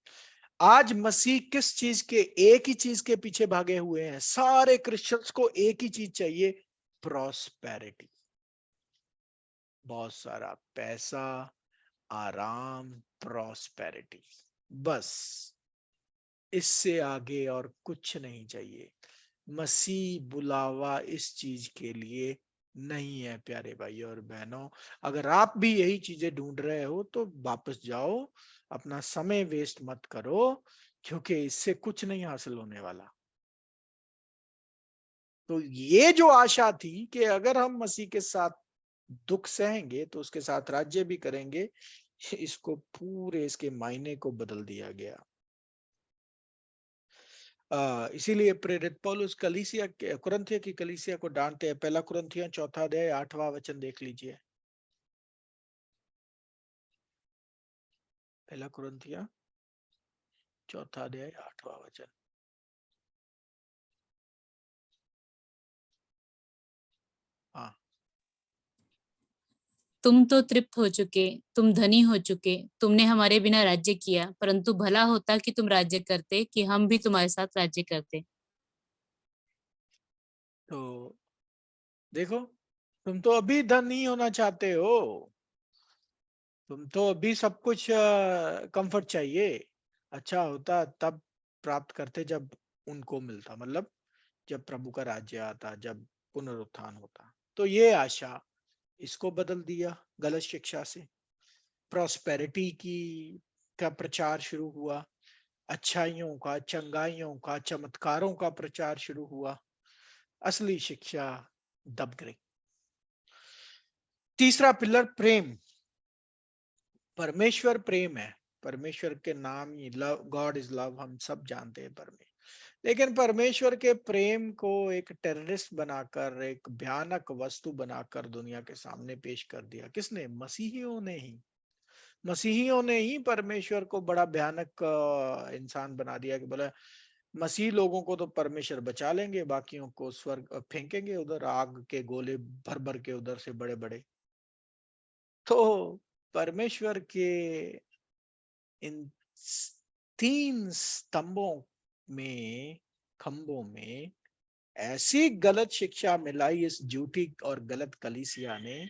आज मसीह किस चीज के, एक ही चीज के पीछे भागे हुए हैं। सारे क्रिश्चियंस को एक ही चीज चाहिए, प्रॉस्पेरिटी। बहुत सारा पैसा, आराम, प्रॉस्पेरिटी, बस इससे आगे और कुछ नहीं चाहिए। मसीह बुलावा इस चीज के लिए नहीं है प्यारे भाई और बहनों। अगर आप भी यही चीजें ढूंढ रहे हो तो वापस जाओ, अपना समय वेस्ट मत करो, क्योंकि इससे कुछ नहीं हासिल होने वाला। तो ये जो आशा थी कि अगर हम मसीह के साथ दुख सहेंगे तो उसके साथ राज्य भी करेंगे, इसको पूरे इसके मायने को बदल दिया गया। इसीलिए प्रेरित पौलुस कलीसिया के, कुरिन्थियों की कलीसिया को डांटते हैं। पहला कुरिन्थियों 4 अध्याय 8वां वचन देख लीजिए। पहला कुरिन्थियों 4 अध्याय 8वां वचन। हाँ। तुम तो तृप्त हो चुके, तुम धनी हो चुके, तुमने हमारे बिना राज्य किया, परंतु भला होता कि तुम राज्य करते, कि हम भी तुम्हारे साथ राज्य करते। तो देखो, तुम तो अभी धनी होना चाहते हो, तुम तो अभी सब कुछ कंफर्ट चाहिए। अच्छा होता तब प्राप्त करते जब उनको मिलता, मतलब जब प्रभु का राज्य आता, जब पुनरुत्थान होता। तो ये आशा, इसको बदल दिया गलत शिक्षा से। प्रॉस्पेरिटी की का प्रचार शुरू हुआ, अच्छाइयों का, चंगाइयों का, चमत्कारों का प्रचार शुरू हुआ। असली शिक्षा दब गई। तीसरा पिलर, प्रेम। परमेश्वर प्रेम है। परमेश्वर के नाम ही लव, गॉड इज लव, हम सब जानते हैं परमेश्वर। लेकिन परमेश्वर के प्रेम को एक टेररिस्ट बनाकर, एक भयानक वस्तु बनाकर दुनिया के सामने पेश कर दिया। किसने? मसीहियों ने ही। मसीहियों ने ही परमेश्वर को बड़ा भयानक इंसान बना दिया कि बोला मसीह लोगों को तो परमेश्वर बचा लेंगे, बाकियों को स्वर्ग फेंकेंगे उधर, आग के गोले भर भर के उधर से बड़े बड़े। तो परमेश्वर के इन 3 स्तंभों में, खंभों में ऐसी गलत शिक्षा मिलाई इस झूठी और गलत कलीसिया ने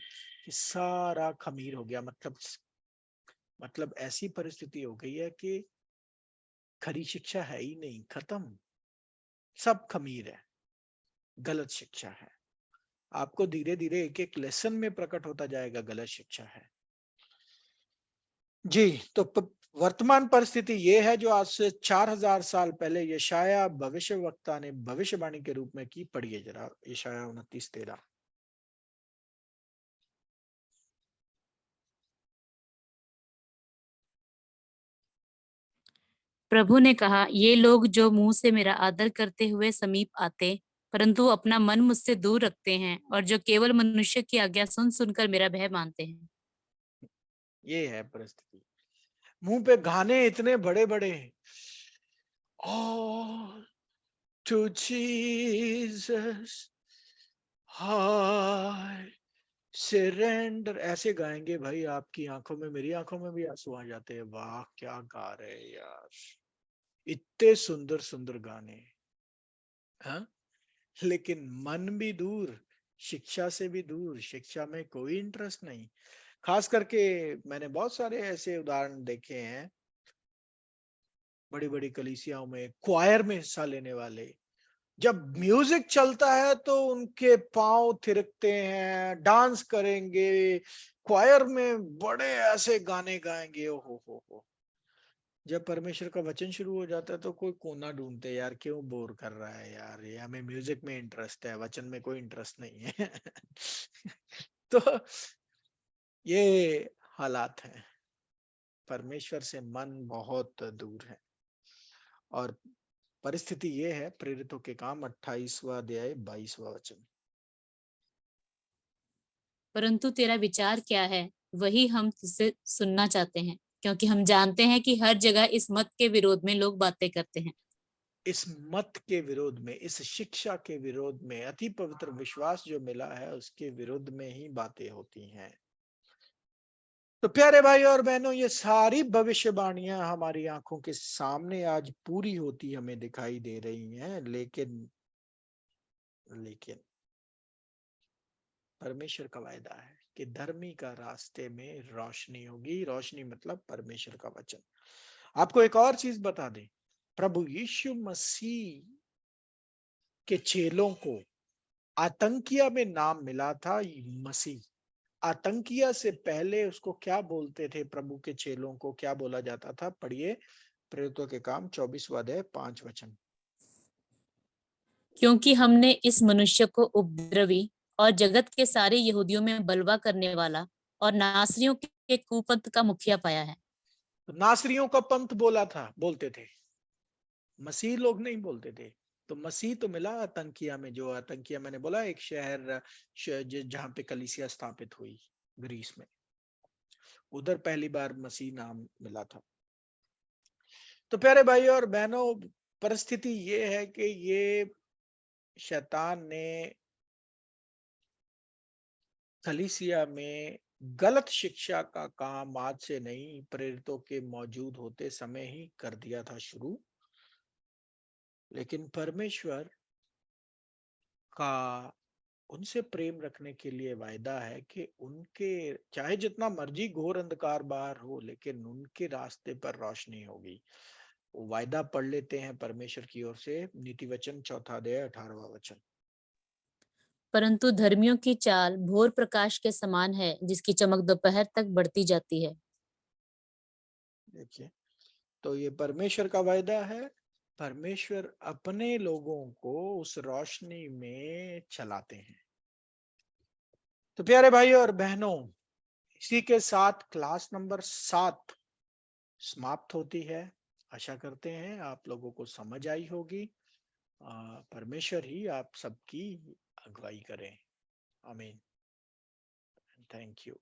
कि सारा खमीर हो गया। मतलब ऐसी परिस्थिति हो गई है कि खरी शिक्षा है ही नहीं, खत्म, सब खमीर है, गलत शिक्षा है। आपको धीरे धीरे एक एक लेसन में प्रकट होता जाएगा गलत शिक्षा है। जी। तो वर्तमान परिस्थिति ये है जो आज से 4000 साल पहले यशाया भविष्यवक्ता ने भविष्यवाणी के रूप में की। पढ़िए जरा यशाया 29:13। प्रभु ने कहा, ये लोग जो मुंह से मेरा आदर करते हुए समीप आते, परंतु अपना मन मुझसे दूर रखते हैं, और जो केवल मनुष्य की आज्ञा सुन सुनकर मेरा भय मानते हैं। ये है परिस्थिति। मुंह पे गाने इतने बड़े बड़े, all to Jesus I surrender, ऐसे गाएंगे भाई, आपकी आंखों में, मेरी आंखों में भी आंसू आ जाते हैं। वाह क्या गा रहे हैं यार, इतने सुंदर सुंदर गाने। हाँ, लेकिन मन भी दूर, शिक्षा से भी दूर, शिक्षा में कोई इंटरेस्ट नहीं। खास करके मैंने बहुत सारे ऐसे उदाहरण देखे हैं बड़ी बड़ी कलीसियाओं में, क्वायर में हिस्सा लेने वाले, जब म्यूजिक चलता है तो उनके पांव थिरकते हैं, डांस करेंगे, क्वायर में बड़े ऐसे गाने गाएंगे। ओ हो, जब परमेश्वर का वचन शुरू हो जाता है तो कोई कोना ढूंढते यार, क्यों बोर कर रहा है यार, ये हमें म्यूजिक में इंटरेस्ट है, वचन में कोई इंटरेस्ट नहीं है। तो ये हालात हैं, परमेश्वर से मन बहुत दूर है। और परिस्थिति ये है, प्रेरितों के काम 28वां अध्याय 22वां वचन। परंतु तेरा विचार क्या है, वही हम तुझसे सुनना चाहते हैं, क्योंकि हम जानते हैं कि हर जगह इस मत के विरोध में लोग बातें करते हैं। इस मत के विरोध में, इस शिक्षा के विरोध में, अति पवित्र विश्वास जो मिला है उसके विरुद्ध में ही बातें होती हैं। तो प्यारे भाई और बहनों, ये सारी भविष्यवाणियां हमारी आंखों के सामने आज पूरी होती हमें दिखाई दे रही हैं, लेकिन लेकिन परमेश्वर का वायदा है कि धर्मी का रास्ते में रोशनी होगी। रोशनी मतलब परमेश्वर का वचन। आपको एक और चीज बता दें, प्रभु यीशु मसीह के चेलों को आतंकिया में नाम मिला था मसीह। आतंकिया से पहले उसको क्या बोलते थे, प्रभु के चेलों को क्या बोला जाता था? पढ़िए प्रेरितों के काम 24वां अध्याय 5 वचन। क्योंकि हमने इस मनुष्य को उपद्रवी और जगत के सारे यहूदियों में बलवा करने वाला और नासरियों के कुपंथ का मुखिया पाया है। तो नासरियों का पंथ बोलते थे, मसीह लोग नहीं बोलते थे। तो मसीह तो मिला आतंकिया में, जो आतंकिया मैंने बोला एक शहर जहां पे कलीसिया स्थापित हुई ग्रीस में, उधर पहली बार मसीह नाम मिला था। तो प्यारे भाई और बहनों, परिस्थिति ये है कि ये शैतान ने कलीसिया में गलत शिक्षा का काम आज से नहीं, प्रेरितों के मौजूद होते समय ही कर दिया था शुरू। लेकिन परमेश्वर का उनसे प्रेम रखने के लिए वायदा है कि उनके चाहे जितना मर्जी घोर अंधकार बाहर हो, लेकिन उनके रास्ते पर रोशनी होगी। वो वायदा पढ़ लेते हैं परमेश्वर की ओर से, नीति वचन 4 अध्याय 18वां वचन। परंतु धर्मियों की चाल भोर प्रकाश के समान है, जिसकी चमक दोपहर तक बढ़ती जाती है। देखिए, तो ये परमेश्वर का वायदा है। परमेश्वर अपने लोगों को उस रोशनी में चलाते हैं। तो प्यारे भाई और बहनों, इसी के साथ क्लास नंबर 7 समाप्त होती है। आशा करते हैं आप लोगों को समझ आई होगी। परमेश्वर ही आप सबकी अगुवाई करें। आमीन। Thank you.